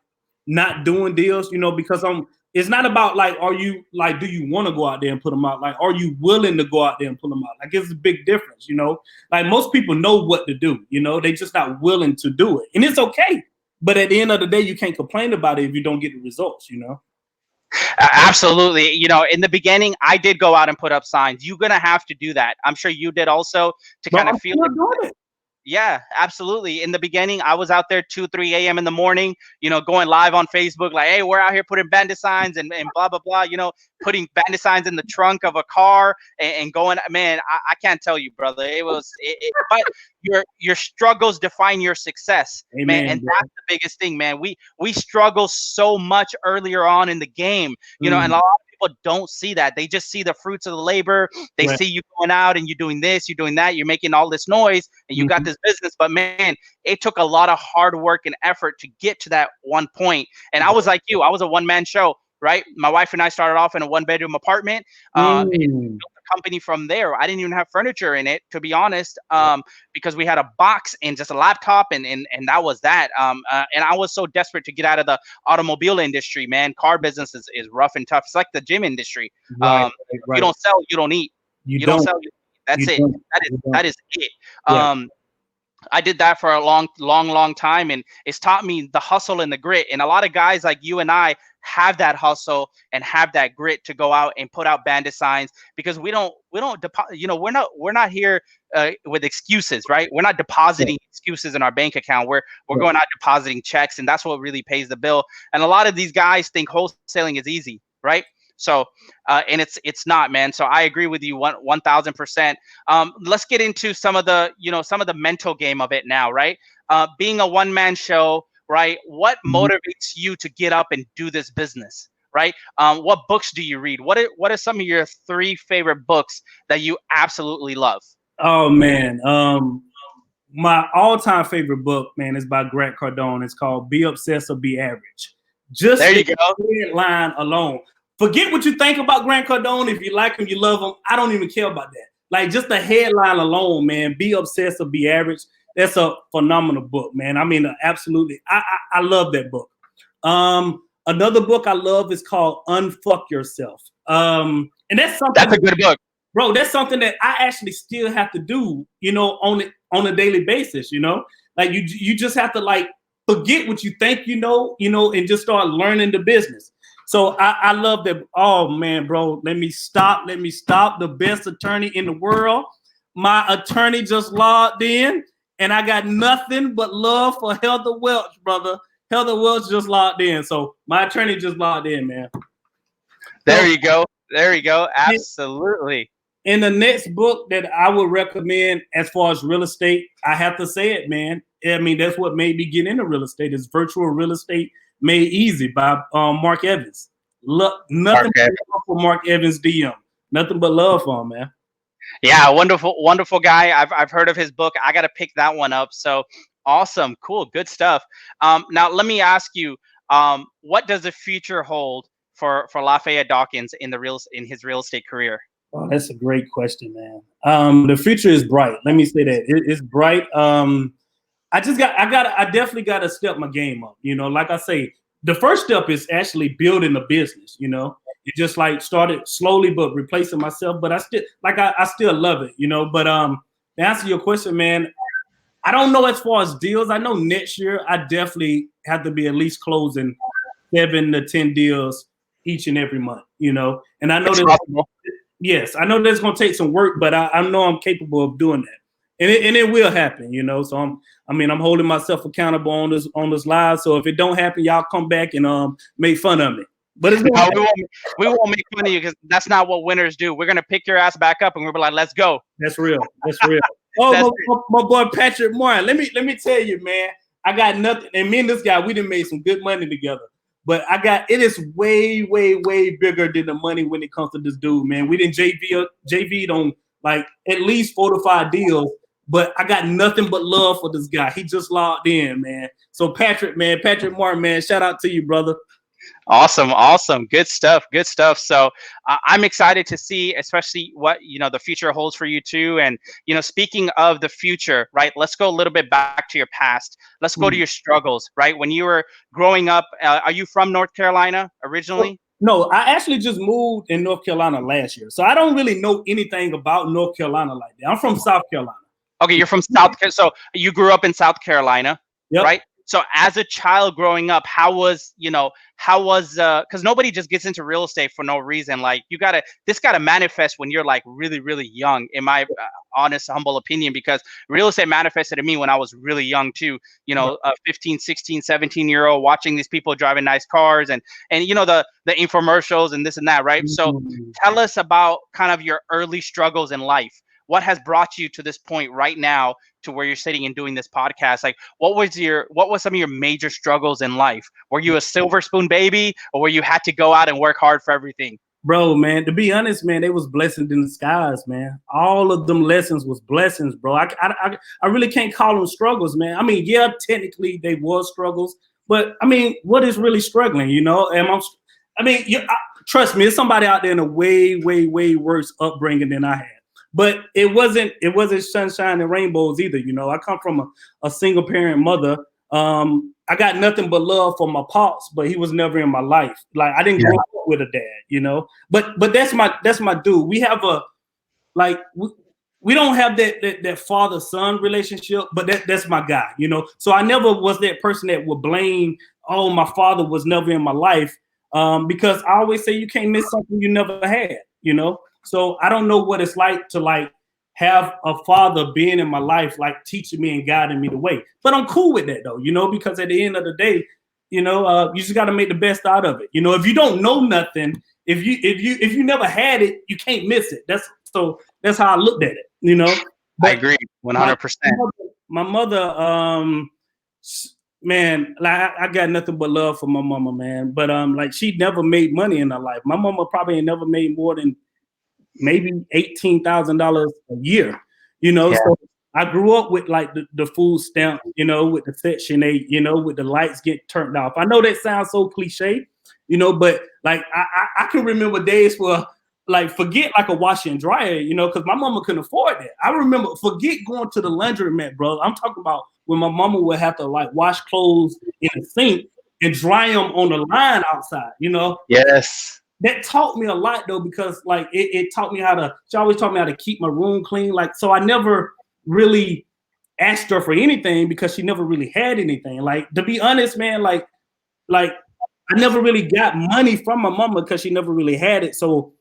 not doing deals. You know, because it's not about like, are you like, do you want to go out there and put them out? Like, are you willing to go out there and put them out? Like, it's a big difference, you know? Like, most people know what to do, you know? They just not willing to do it. And it's okay. But at the end of the day, you can't complain about it if you don't get the results, you know? Absolutely. You know, in the beginning, I did go out and put up signs. You're going to have to do that. I'm sure you did also to kind of feel it. Yeah, absolutely. In the beginning, I was out there 2, 3 a.m. in the morning, you know, going live on Facebook, like, hey, we're out here putting bandit signs and blah, blah, blah, you know, putting bandit signs in the trunk of a car and going, man, I can't tell you, brother. But your struggles define your success, Amen, man. And that's the biggest thing, man. We struggle so much earlier on in the game, you know, and a lot of people don't see that. They just see the fruits of the labor. They see you going out and you're doing this, you're doing that, you're making all this noise and you got this business. But man, it took a lot of hard work and effort to get to that one point. And I was like you, I was a one-man show, right? My wife and I started off in a 1-bedroom apartment. And built a company from there. I didn't even have furniture in it, to be honest, because we had a box and just a laptop, and that was that. And I was so desperate to get out of the automobile industry, man. Car business is rough and tough. It's like the gym industry. Right. You don't sell, you don't eat. You don't sell, that's it. That is it. I did that for a long time, and it's taught me the hustle and the grit. And a lot of guys like you and I have that hustle and have that grit to go out and put out bandit signs, because we don't you know, we're not here with excuses, right? We're not depositing excuses in our bank account. We're going out depositing checks, and that's what really pays the bill. And a lot of these guys think wholesaling is easy, right? So, and it's not, man. So I agree with you 1000%. Let's get into some of the mental game of it now, right? Being a one-man show, right? What motivates you to get up and do this business, right? What books do you read? What are some of your 3 favorite books that you absolutely love? Oh man, my all-time favorite book, man, is by Grant Cardone. It's called "Be Obsessed or Be Average." Just there you go. Headline alone. Forget what you think about Grant Cardone. If you like him, you love him. I don't even care about that. Like, just the headline alone, man. Be obsessed or be average. That's a phenomenal book, man. I mean, absolutely. I love that book. Another book I love is called Unfuck Yourself. And that's something. That's a good book, bro. That's something that I actually still have to do, you know, on a daily basis. You know, like you just have to like forget what you think you know, and just start learning the business. So I love that. Oh man, bro, let me stop. The best attorney in the world. My attorney just logged in, and I got nothing but love for Heather Welch, brother. Heather Welch just logged in. So my attorney just logged in, man. There you go. Absolutely. In the next book that I would recommend as far as real estate, I have to say it, man. I mean, that's what made me get into real estate, is Virtual Real Estate Made Easy by Mark Evans. Nothing but love for Mark Evans DM. Nothing but love for him, man. Yeah, wonderful guy. I've heard of his book. I got to pick that one up. So awesome, cool, good stuff. Now let me ask you, what does the future hold for Lafayette Dawkins in his real estate career? Oh, that's a great question, man. The future is bright. Let me say that it's bright. I definitely got to step my game up. You know, like I say, the first step is actually building a business. You know, it just like started slowly, but replacing myself. But I still love it. You know, but to answer your question, man, I don't know as far as deals. I know next year I definitely have to be at least closing 7 to 10 deals each and every month. You know, and I know yes, I know that's gonna take some work, but I know I'm capable of doing that. And it will happen, you know. So I'm holding myself accountable on this live. So if it don't happen, y'all come back and make fun of me. But it's we won't make fun of you, because that's not what winners do. We're gonna pick your ass back up and we'll be like, let's go. That's real. Oh, my boy Patrick Moore. Let me tell you, man. I got nothing. And me and this guy, we done made some good money together. But it is way bigger than the money when it comes to this dude, man. We didn't JV'd on like at least 4 to 5 deals. but I got nothing but love for this guy. He just logged in, man. So Patrick, man, Patrick Martin, man, shout out to you, brother. Awesome, awesome, good stuff, good stuff. So I'm excited to see, especially what the future holds for you too. And speaking of the future, right? Let's go a little bit back to your past. Let's go to your struggles, right? When you were growing up, are you from North Carolina originally? No, I actually just moved in North Carolina last year, so I don't really know anything about North Carolina like that. I'm from South Carolina. Okay, you're from South Carolina, so you grew up in South Carolina, right? So as a child growing up, how was because nobody just gets into real estate for no reason. Like this gotta manifest when you're like really, really young, in my honest, humble opinion, because real estate manifested to me when I was really young too, a 15, 16, 17-year-old watching these people driving nice cars and the infomercials and this and that, right? So tell us about kind of your early struggles in life. What has brought you to this point right now to where you're sitting and doing this podcast? Like, what was some of your major struggles in life? Were you a silver spoon baby, or were you had to go out and work hard for everything? Bro, man, to be honest, man, they was blessings in disguise, man. All of them lessons was blessings, bro. I really can't call them struggles, man. I mean, yeah, technically they was struggles, but I mean, what is really struggling, trust me, it's somebody out there in a way, way, way worse upbringing than I had. But it wasn't sunshine and rainbows either. I come from a single parent mother. I got nothing but love for my pops, but he was never in my life. Like I didn't grow up with a dad, But that's my dude. We have we don't have that father-son relationship, but that's my guy, So I never was that person that would blame, oh, my father was never in my life. Because I always say you can't miss something you never had, So I don't know what it's like to have a father being in my life, teaching me and guiding me the way. But I'm cool with that though, because at the end of the day, you just got to make the best out of it. If you don't know nothing, if you never had it, you can't miss it. That's how I looked at it, But I agree 100%. My mother, man, I got nothing but love for my mama, man. But she never made money in her life. My mama probably ain't never made more than maybe $18,000 a year, So I grew up with the food stamp, with the Section 8, with the lights get turned off. I know that sounds so cliche, but I can remember days where forget a washer and dryer, because my mama couldn't afford that. I remember forget going to the laundromat, bro. I'm talking about when my mama would have to wash clothes in the sink and dry them on the line outside, Yes. That taught me a lot though, because it taught me she always taught me how to keep my room clean. So I never really asked her for anything because she never really had anything. To be honest, man, I never really got money from my mama because she never really had it. So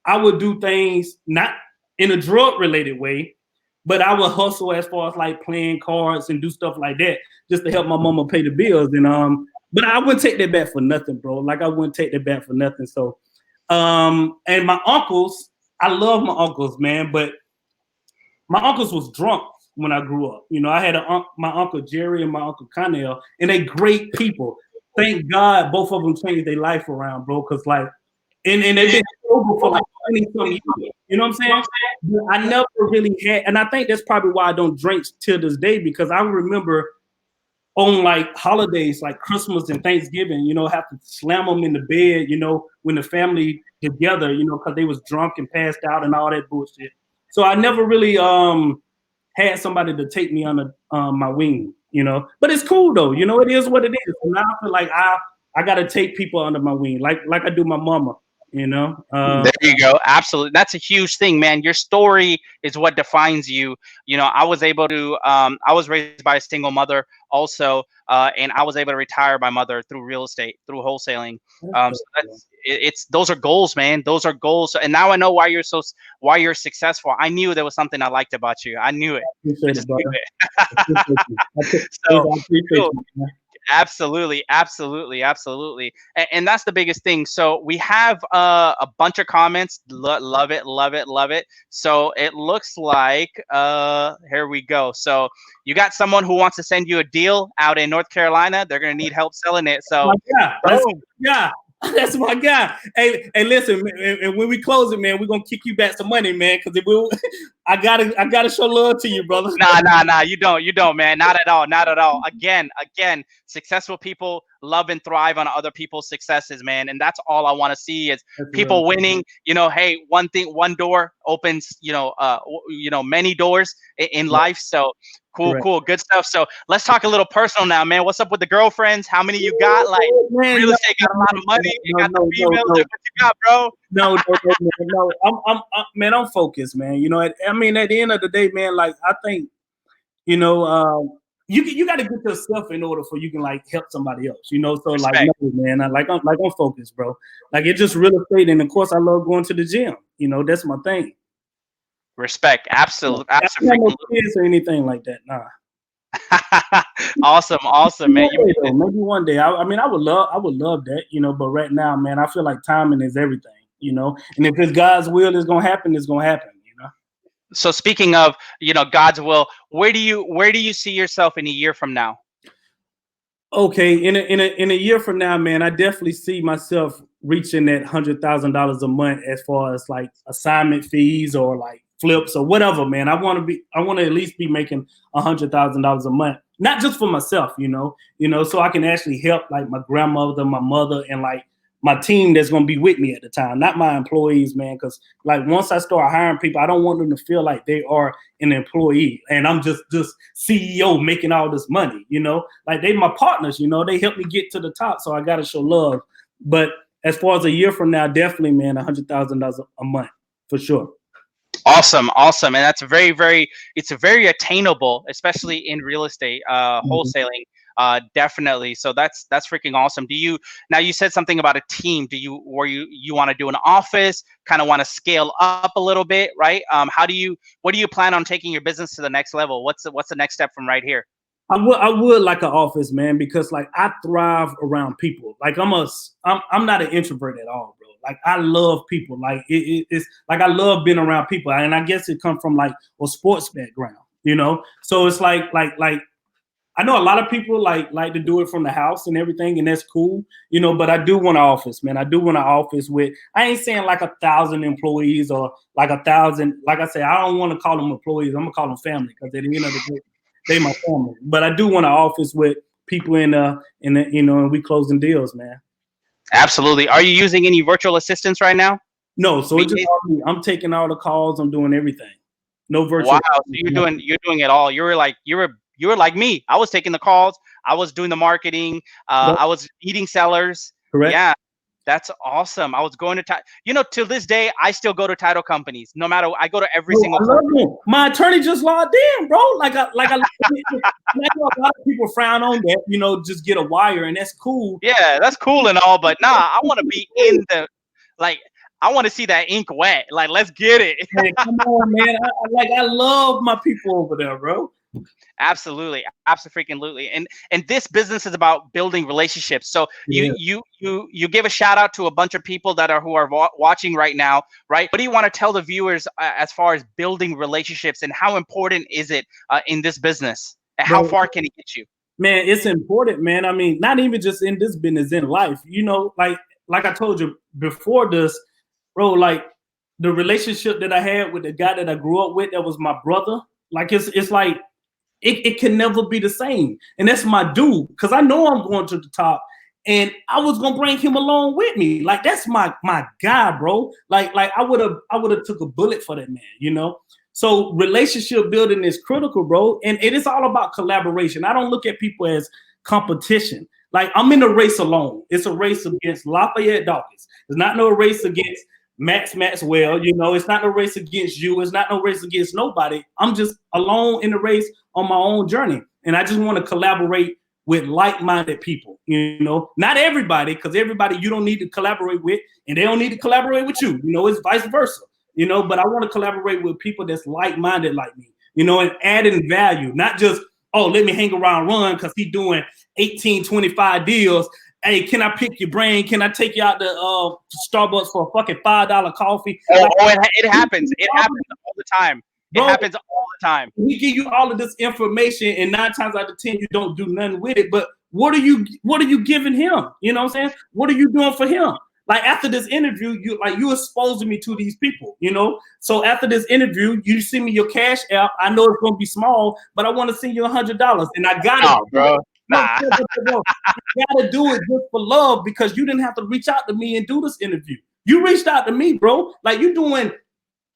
I would do things not in a drug related way, but I would hustle as far as playing cards and do stuff like that just to help my mama pay the bills. And but I wouldn't take that back for nothing, bro. I wouldn't take that back for nothing. So and my uncles, I love my uncles, man, but my uncles was drunk when I grew up. I had my uncle Jerry and my uncle Connell, and they great people. Thank God both of them changed their life around, bro. Because and they've been sober for 20-some years. You know what I'm saying? But I never really had, and I think that's probably why I don't drink till this day, because I remember on holidays like Christmas and Thanksgiving, have to slam them in the bed, when the family together, because they was drunk and passed out and all that bullshit. So I never really had somebody to take me under my wing, But it's cool though, it is what it is. And now I feel like I gotta take people under my wing, like I do my mama. There you go. Absolutely. That's a huge thing, man. Your story is what defines you. I was able to, I was raised by a single mother also, and I was able to retire my mother through real estate, through wholesaling. So those are goals, man. Those are goals. And now I know why you're successful. I knew there was something I liked about you. I knew it. I just knew it. So, cool. Absolutely. And that's the biggest thing. So we have a bunch of comments. Love it. So it looks like, here we go. So you got someone who wants to send you a deal out in North Carolina. They're going to need help selling it. So that's my guy. Hey, listen, and when we close it, man, we're gonna kick you back some money, man. Because gotta show love to you, brother. Nah. You don't, man. Not at all. Again, successful people love and thrive on other people's successes, man. And that's all I want to see is people winning. You know, hey, one door opens, many doors in life. So cool, good stuff. So let's talk a little personal now, man. What's up with the girlfriends? How many you got? Like, real estate got a lot of money. You got the females. What you got, bro? No. I'm focused, man. You know, I mean, at the end of the day, man, like I think, you got to get yourself in order for you can like help somebody else. You know, so Respect. like, no, man, I'm focused, bro. Like it's just real estate, and of course, I love going to the gym. You know, that's my thing. Respect, absolutely. I don't have no kids or anything like that. Nah. awesome, man. Maybe one day. I mean, I would love that, you know. But right now, man, I feel like timing is everything, you know. And if it's God's will, it's gonna happen. It's gonna happen, you know. So speaking of, God's will, where do you see yourself in a year from now? Okay, in a year from now, man, I definitely see myself reaching that $100,000 a month as far as like assignment fees or like flips or whatever, man. I want to at least be making $100,000 a month, not just for myself, you know, so I can actually help like my grandmother, my mother, and like my team that's going to be with me at the time, not my employees, man. Because like once I start hiring people, I don't want them to feel like they are an employee and I'm just CEO making all this money, you know, like they my partners, you know, they help me get to the top. So I got to show love. But as far as a year from now, definitely, man, $100,000 a month for sure. Awesome. And that's it's very attainable, especially in real estate, wholesaling. Definitely. So that's freaking awesome. Now you said something about a team. You want to do an office, kind of want to scale up a little bit, right? What do you plan on taking your business to the next level? What's the next step from right here? I would like an office, man, because like I thrive around people. Like I'm not an introvert at all, bro. Like I love people. Like it's like I love being around people, and I guess it comes from like a sports background, you know. So it's like I know a lot of people like to do it from the house and everything, and that's cool, you know. But I do want an office, man. I do want an office with. I ain't saying like 1,000 employees or like 1,000. Like I said, I don't want to call them employees. I'm gonna call them family because at the end of the day, they my family. But I do want an office with people in the and we closing deals, man. Absolutely. Are you using any virtual assistants right now? No, so it's just I'm taking all the calls. I'm doing everything. No virtual. Wow, so you're doing it all. You were like me. I was taking the calls. I was doing the marketing. I was meeting sellers. Correct. Yeah, that's awesome. I was going to to this day, I still go to title companies. No matter, I go to every single. I love them. My attorney just logged in, bro. I know a lot of people frown on that. You know, just get a wire, and that's cool. Yeah, that's cool and all, but nah, I want to be in the I want to see that ink wet. Like, let's get it. Man, come on, man. I love my people over there, bro. Absolutely. And this business is about building relationships. So you give a shout out to a bunch of people who are watching right now, right? What do you want to tell the viewers as far as building relationships, and how important is it in this business? And how far can it get you? Man, it's important, man. I mean, not even just in this business, in life. You know, like I told you before this, bro, like the relationship that I had with the guy that I grew up with, that was my brother. Like it's like it can never be the same. And that's my dude, because I know I'm going to the top, and I was gonna bring him along with me. Like that's my guy, bro. Like I would have took a bullet for that man, you know. So relationship building is critical, bro. And it is all about collaboration. I don't look at people as competition. Like I'm in a race alone. It's a race against Lafayette Dawkins. It's not no race against Maxwell, you know. It's not no race against you. It's not no race against nobody. I'm just alone in the race on my own journey. And I just want to collaborate with like-minded people, you know. Not everybody, because everybody you don't need to collaborate with, and they don't need to collaborate with you. You know, it's vice versa, you know. But I want to collaborate with people that's like-minded like me, you know, and adding value, not just, oh, let me hang around Ron because he's doing 18, 25 deals. Hey, can I pick your brain? Can I take you out to Starbucks for a fucking $5 coffee? It happens. It happens all the time. It happens all the time. We give you all of this information, and 9 times out of 10, you don't do nothing with it. But what are you giving him? You know what I'm saying? What are you doing for him? like after this interview, you exposing me to these people, you know. So after this interview, you send me your cash app. I know it's gonna be small, but I want to send you $100, and I gotta, bro. no, Nah. I gotta do it just for love, because you didn't have to reach out to me and do this interview. You reached out to me, bro. Like, you're doing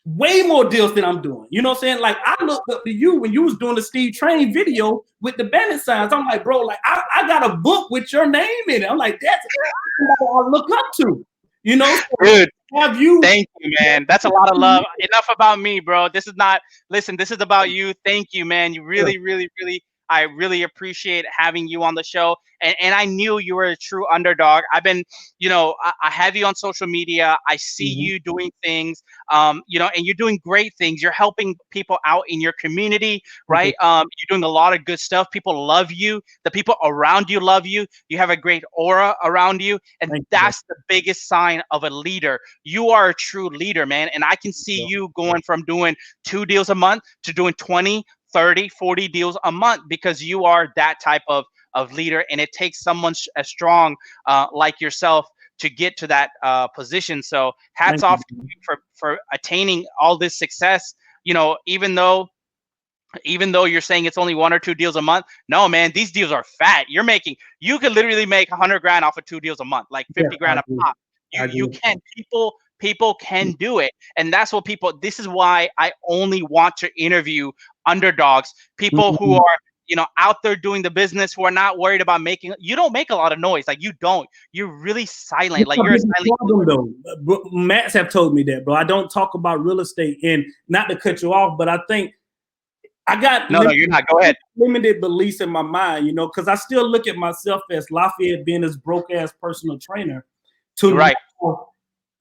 way more deals than I'm doing. You know what I'm saying? Like, I looked up to you when you was doing the Steve Train video with the bandit signs. I'm like, bro, like I got a book with your name in it. I'm like, that's somebody I look up to. You know, so Dude, have you? Thank you, man. That's a lot of love. Enough about me, bro. This is not, listen, this is about you. Thank you, man. You really, really, really, I really appreciate having you on the show. And I knew you were a true underdog. I've been, you know, I have you on social media. I see you doing things, you know, and you're doing great things. You're helping people out in your community, right? You're doing a lot of good stuff. People love you. The people around you love you. You have a great aura around you. And that's the biggest sign of a leader. You are a true leader, man. And I can see you going from doing 2 deals a month to doing 20, 30, 40 deals a month, because you are that type of leader. And it takes someone as strong like yourself to get to that position. So hats off to you for attaining all this success. You know, even though you're saying it's only 1 or 2 deals a month, no, man, these deals are fat. You could literally make 100 grand off of 2 deals a month, like 50 grand a pop. You can, people can do it. And that's what this is why I only want to interview underdogs, people who are, you know, out there doing the business, who are not worried about you don't make a lot of noise. Like, you're really silent. Like, you're a silent. Though. Mats have told me that, bro. I don't talk about real estate, and not to cut you off, but I think I got no, you're not. Go ahead. Limited beliefs in my mind, you know, because I still look at myself as Lafayette being this broke ass personal trainer to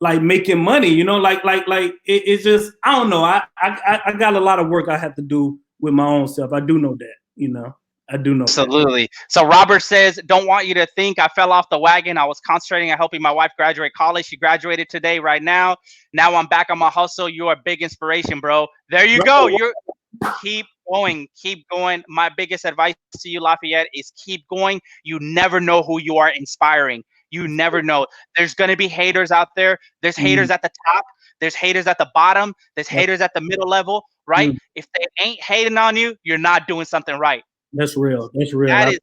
like making money, you know, like it's just, I don't know. I got a lot of work I have to do with my own self. I do know that, you know. I do know. Absolutely. So Robert says, don't want you to think I fell off the wagon. I was concentrating on helping my wife graduate college. She graduated today, right now. Now I'm back on my hustle. You're a big inspiration, bro. There you go. Keep going. Keep going. My biggest advice to you, Lafayette, is keep going. You never know who you are inspiring. You never know. There's going to be haters out there. There's haters at the top. There's haters at the bottom. There's haters at the middle level, right? If they ain't hating on you, you're not doing something right. That's real. That's real. That is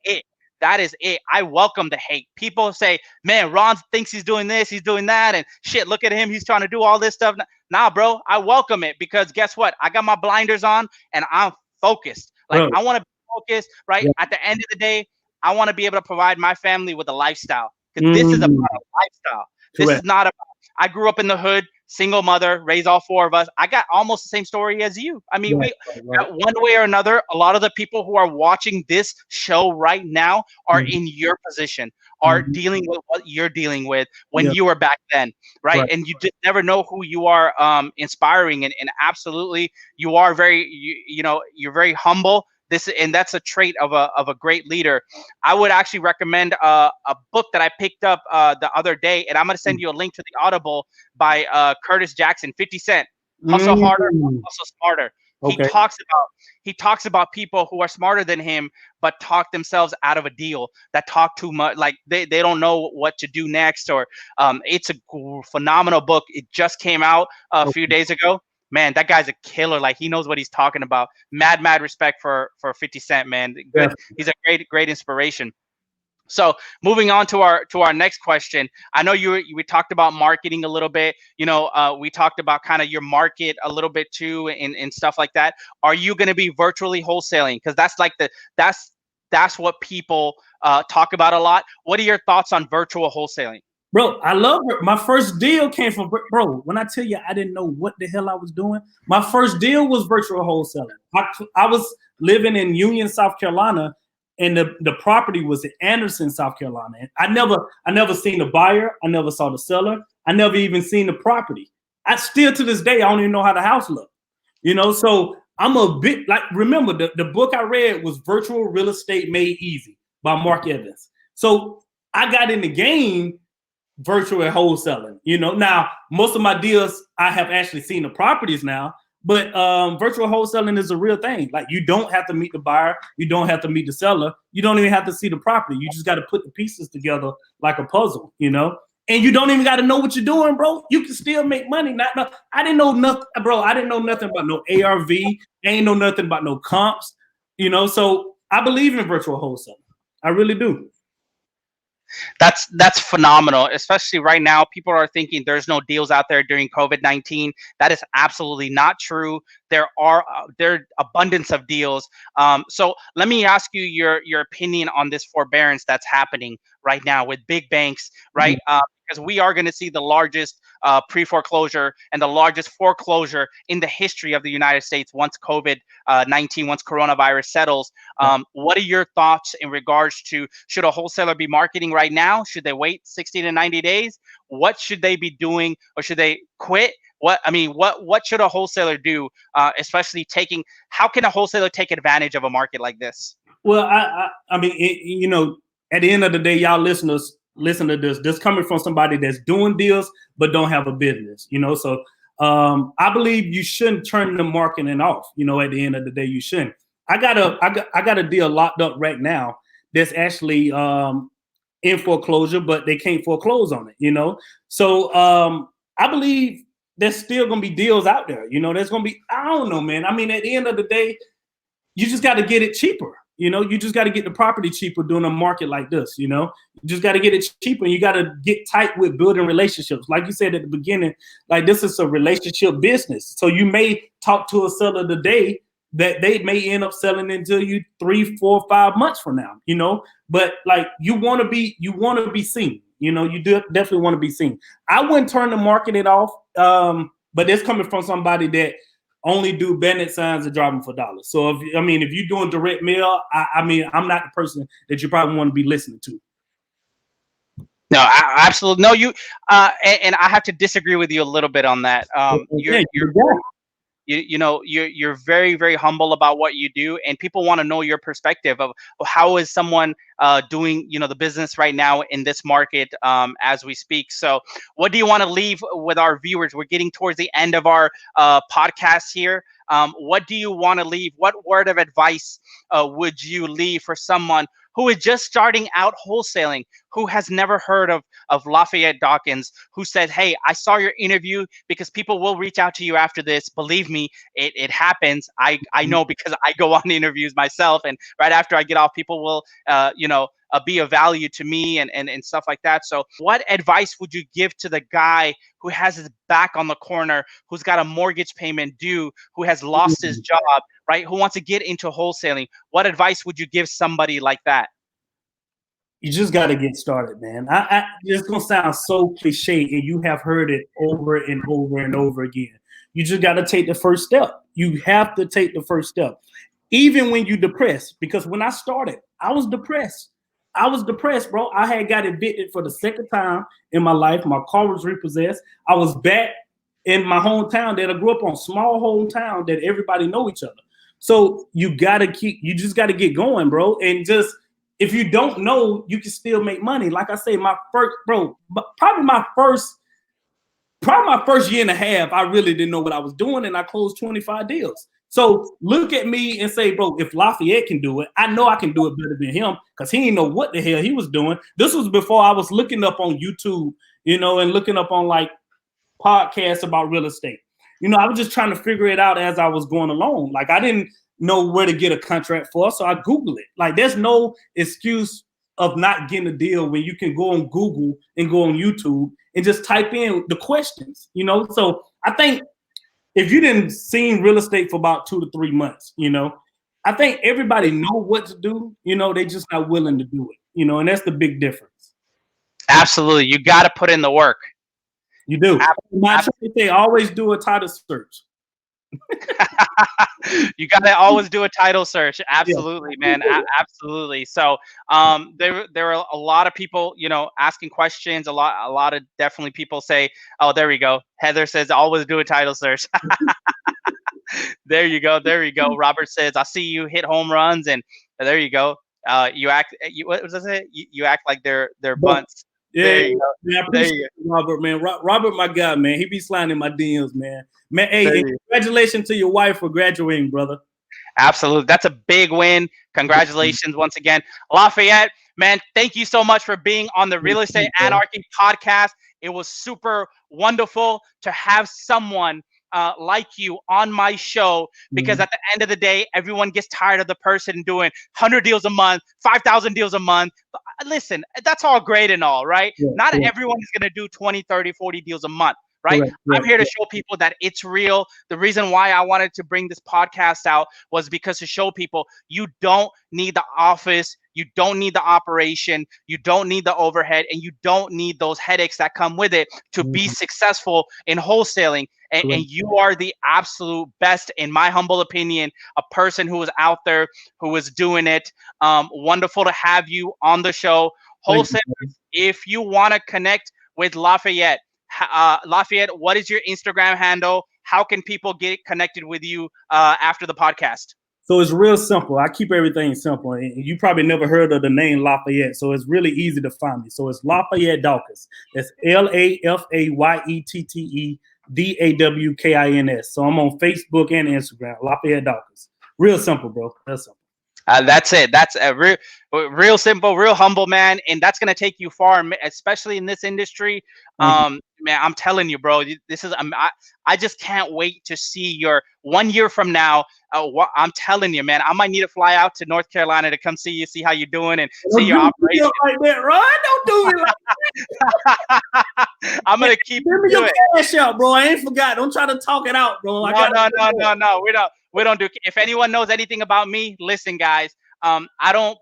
it. That is it. I welcome the hate. People say, man, Ron thinks he's doing this, he's doing that, and shit, look at him. He's trying to do all this stuff. Nah, bro, I welcome it, because guess what? I got my blinders on and I'm focused. Like, I want to be focused, right? At the end of the day, I want to be able to provide my family with a lifestyle, because this is about a lifestyle. This is not about, I grew up in the hood, single mother, raised all 4 of us. I got almost the same story as you. I mean, one way or another, a lot of the people who are watching this show right now are in your position, are dealing with what you're dealing with when you were back then, right? And you just never know who you are inspiring. And absolutely, you are you're very humble. And that's a trait of a great leader. I would actually recommend a book that I picked up the other day, and I'm going to send you a link to the Audible by Curtis Jackson, 50 Cent. Hustle harder, hustle smarter. He talks about people who are smarter than him, but talk themselves out of a deal, that talk too much, like they don't know what to do next. Or it's a phenomenal book. It just came out a few days ago. Man, that guy's a killer. Like, he knows what he's talking about. Mad respect for 50 Cent, man. Good. He's a great inspiration. So moving on to our next question. I know we talked about marketing a little bit. You know, we talked about kind of your market a little bit too, and stuff like that. Are you going to be virtually wholesaling? Because that's like that's what people talk about a lot. What are your thoughts on virtual wholesaling? Bro, I love it. My first deal came from, bro, when I tell you I didn't know what the hell I was doing, my first deal was virtual wholesaling. I was living in Union, South Carolina, and the property was in Anderson, South Carolina. And I never seen the buyer. I never saw the seller. I never even seen the property. I still, to this day, I don't even know how the house looked. You know, so I'm a bit like, remember, the book I read was Virtual Real Estate Made Easy by Mark Evans. So I got in the game virtual wholesaling, you know. Now, most of my deals, I have actually seen the properties now, but virtual wholesaling is a real thing. Like, you don't have to meet the buyer. You don't have to meet the seller. You don't even have to see the property. You just got to put the pieces together like a puzzle, you know. and you don't even got to know what you're doing, bro. You can still make money. I didn't know nothing, bro. I didn't know nothing about no ARV. I ain't know nothing about no comps, you know. So I believe in virtual wholesaling. I really do. That's phenomenal, especially right now. People are thinking there's no deals out there during COVID-19. That is absolutely not true. There are abundance of deals. So let me ask you your opinion on this forbearance that's happening right now with big banks, right? Because we are going to see the largest pre-foreclosure and the largest foreclosure in the history of the United States once COVID-19, once coronavirus settles. What are your thoughts in regards to, should a wholesaler be marketing right now? Should they wait 60 to 90 days? What should they be doing, or should they quit? What should a wholesaler do, especially how can a wholesaler take advantage of a market like this? Well, I mean, you know, at the end of the day, y'all listeners, listen to this. This coming from somebody that's doing deals but don't have a business, you know. So I believe you shouldn't turn the marketing off. You know, at the end of the day, you shouldn't. I got a deal locked up right now that's actually in foreclosure, but they can't foreclose on it. You know, so I believe there's still gonna be deals out there. You know, there's gonna be. I don't know, man. I mean, at the end of the day, you just got to get it cheaper. You know, you just got to get the property cheaper during a market like this. You know, you just got to get it cheaper. And you got to get tight with building relationships. Like you said at the beginning, like this is a relationship business. So you may talk to a seller today that they may end up selling into you 3, 4, 5 months from now. You know, but like you want to be seen. You know, you definitely want to be seen. I wouldn't turn the marketing off, but it's coming from somebody that only do bandit signs and driving for dollars. So if you're doing direct mail, I mean, I'm not the person that you probably want to be listening to. No, absolutely. No, and I have to disagree with you a little bit on that. You're very, very humble about what you do, and people want to know your perspective of how is someone doing, you know, the business right now in this market as we speak. So what do you want to leave with our viewers? We're getting towards the end of our podcast here. What do you want to leave? What word of advice would you leave for someone who is just starting out wholesaling, who has never heard of Lafayette Dawkins, who said, hey, I saw your interview, because people will reach out to you after this. Believe me, it happens. I know, because I go on interviews myself, and right after I get off, people will, be of value to me and stuff like that. So what advice would you give to the guy who has his back on the corner, who's got a mortgage payment due, who has lost his job, right? Who wants to get into wholesaling? What advice would you give somebody like that? You just got to get started, man. It's going to sound so cliche, and you have heard it over and over and over again. You just got to take the first step. You have to take the first step. Even when you're depressed, because when I started, I was depressed. Bro. I had got evicted for the second time in my life. My car was repossessed. I was back in my hometown that I grew up on, small hometown that everybody know each other. So you just got to get going, bro. And just, if you don't know, you can still make money. Like I say, probably my first year and a half, I really didn't know what I was doing, and I closed 25 deals. So look at me and say, bro, if Lafayette can do it, I know I can do it better than him, because he didn't know what the hell he was doing. This was before I was looking up on YouTube, you know, and looking up on like podcasts about real estate. You know, I was just trying to figure it out as I was going along. Like, I didn't know where to get a contract for, so I Googled it. Like, there's no excuse of not getting a deal when you can go on Google and go on YouTube and just type in the questions, you know? So I think if you didn't see real estate for about 2 to 3 months, you know, I think everybody know what to do, you know, they just not willing to do it, you know, and that's the big difference. Absolutely. You got to put in the work. You do. My say, always do a title search. You got to always do a title search. Absolutely, yeah. Man. Absolutely. So there are a lot of people, you know, asking questions. A lot of definitely people say, oh, there we go. Heather says, always do a title search. There you go. There you go. Robert says, I see you hit home runs, and there you go. What was it? You act like they're bunts. Yeah, man, I appreciate Robert, man. Robert, my guy, man. He be sliding in my DMs, man. Man, hey, congratulations to your wife for graduating, brother. Absolutely. That's a big win. Congratulations once again. Lafayette, Man, thank you so much for being on the Real Estate Anarchy podcast. It was super wonderful to have someone like you on my show, because at the end of the day, everyone gets tired of the person doing 100 deals a month, 5,000 deals a month. Listen, that's all great and all, right? Not everyone is going to do 20, 30, 40 deals a month. Right? I'm here to show people that it's real. The reason why I wanted to bring this podcast out was because to show people you don't need the office, you don't need the operation, you don't need the overhead, and you don't need those headaches that come with it to be successful in wholesaling. And you are the absolute best, in my humble opinion, a person who is out there, who is doing it. Wonderful to have you on the show. Wholesalers, if you want to connect with Lafayette, Lafayette, what is your Instagram handle? How can people get connected with you after the podcast? So it's real simple. I keep everything simple. And you probably never heard of the name Lafayette. So it's really easy to find me. So it's Lafayette Dawkins. That's LaFayetteDawkins. So I'm on Facebook and Instagram, Lafayette Dawkins. Real simple, bro. That's simple. That's it. That's a real simple, real humble, man. And that's going to take you far, especially in this industry. Man, I'm telling you, bro, this is, I just can't wait to see your 1 year from now. I'm telling you, man, I might need to fly out to North Carolina to come see you, see how you're doing, and see your operation. Like that, Ron. Don't do it like that. I'm going to keep Give me your cash out, bro. I ain't forgot. Don't try to talk it out, bro. No. We don't do. If anyone knows anything about me, listen, guys. I don't,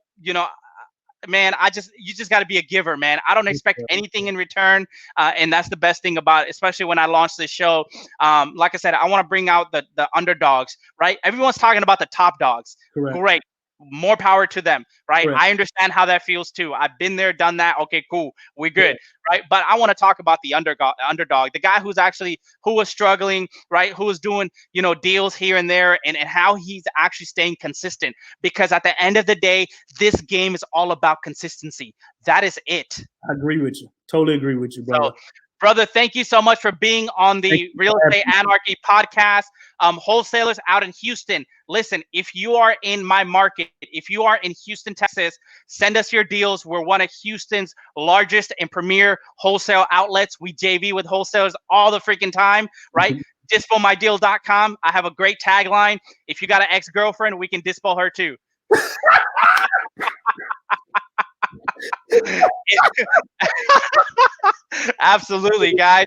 man, you just got to be a giver, man. I don't expect anything in return. And that's the best thing about it, especially when I launched this show. Like I said, I want to bring out the underdogs, right? Everyone's talking about the top dogs. Correct. Great. More power to them, right? Correct. I understand how that feels too. I've been there, done that. Okay, cool. We're good, right? But I want to talk about the underdog, the guy who was struggling, right? Who was doing, deals here and there, and how he's actually staying consistent. Because at the end of the day, this game is all about consistency. That is it. I agree with you. Totally agree with you, brother. So, brother, thank you so much for being on the Real Estate Anarchy podcast. Wholesalers out in Houston, listen, if you are in my market, if you are in Houston, Texas, send us your deals. We're one of Houston's largest and premier wholesale outlets. We JV with wholesalers all the freaking time, right? DispelMyDeal.com. I have a great tagline. If you got an ex-girlfriend, we can dispo her too. Absolutely, guys.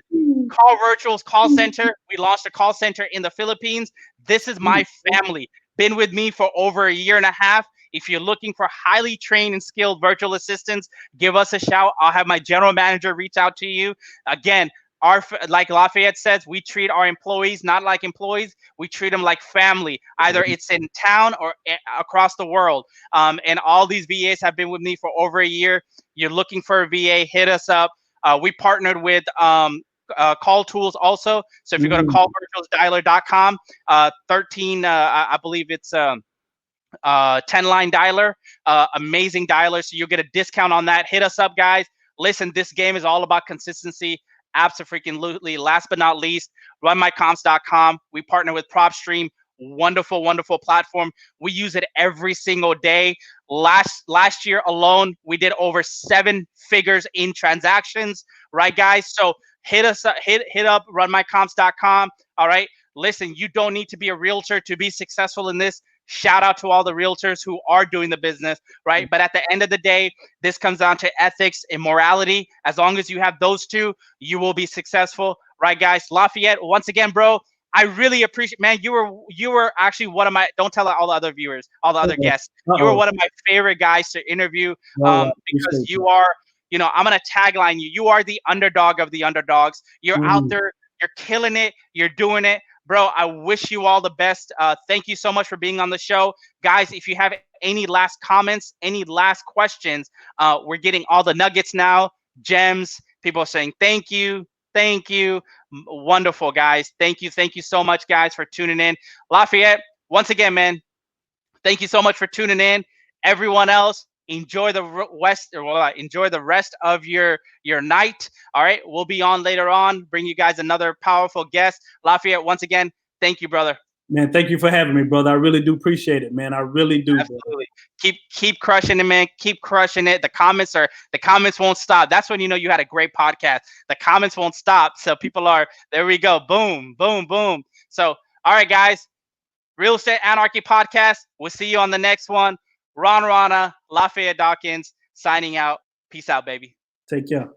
Call Virtual's call center. We launched a call center in the Philippines. This is my family. Been with me for over 1.5 years. If you're looking for highly trained and skilled virtual assistants, give us a shout. I'll have my general manager reach out to you. Again, like Lafayette says, we treat our employees not like employees. We treat them like family. Either it's in town or across the world. And all these VAs have been with me for over 1 year. You're looking for a VA, hit us up. We partnered with Call Tools also. So if you go to callvirtualsdialer.com, 13, I believe it's 10-line dialer, amazing dialer. So you'll get a discount on that. Hit us up, guys. Listen, this game is all about consistency. Absolutely. Last but not least, runmycomps.com. We partner with PropStream. Wonderful, wonderful platform. We use it every single day. Last year alone, we did over 7 figures in transactions. Right, guys? So hit us up, hit up runmycomps.com. All right. Listen, you don't need to be a realtor to be successful in this. Shout out to all the realtors who are doing the business, right? But at the end of the day, this comes down to ethics and morality. As long as you have those two, you will be successful, right, guys? Lafayette, once again, bro, I really appreciate, man, you were actually one of my, don't tell all the other viewers, all the other guests, you were one of my favorite guys to interview because you are, I'm going to tagline you. You are the underdog of the underdogs. You're out there, you're killing it, you're doing it. Bro, I wish you all the best. Thank you so much for being on the show. Guys, if you have any last comments, any last questions, we're getting all the nuggets now, gems. People are saying thank you. Thank you. Wonderful, guys. Thank you. Thank you so much, guys, for tuning in. Lafayette, once again, man, thank you so much for tuning in. Everyone else, enjoy the rest of your night. All right, we'll be on later on, bring you guys another powerful guest. Lafayette, once again, thank you, brother. Man, thank you for having me, brother. I really do appreciate it, man. I really do. Absolutely. Keep crushing it, man. Keep crushing it. The comments won't stop. That's when you know you had a great podcast. The comments won't stop. So people are, there we go. Boom, boom, boom. So, all right, guys. Real Estate Anarchy podcast. We'll see you on the next one. Rana, Lafayette Dawkins signing out. Peace out, baby. Take care.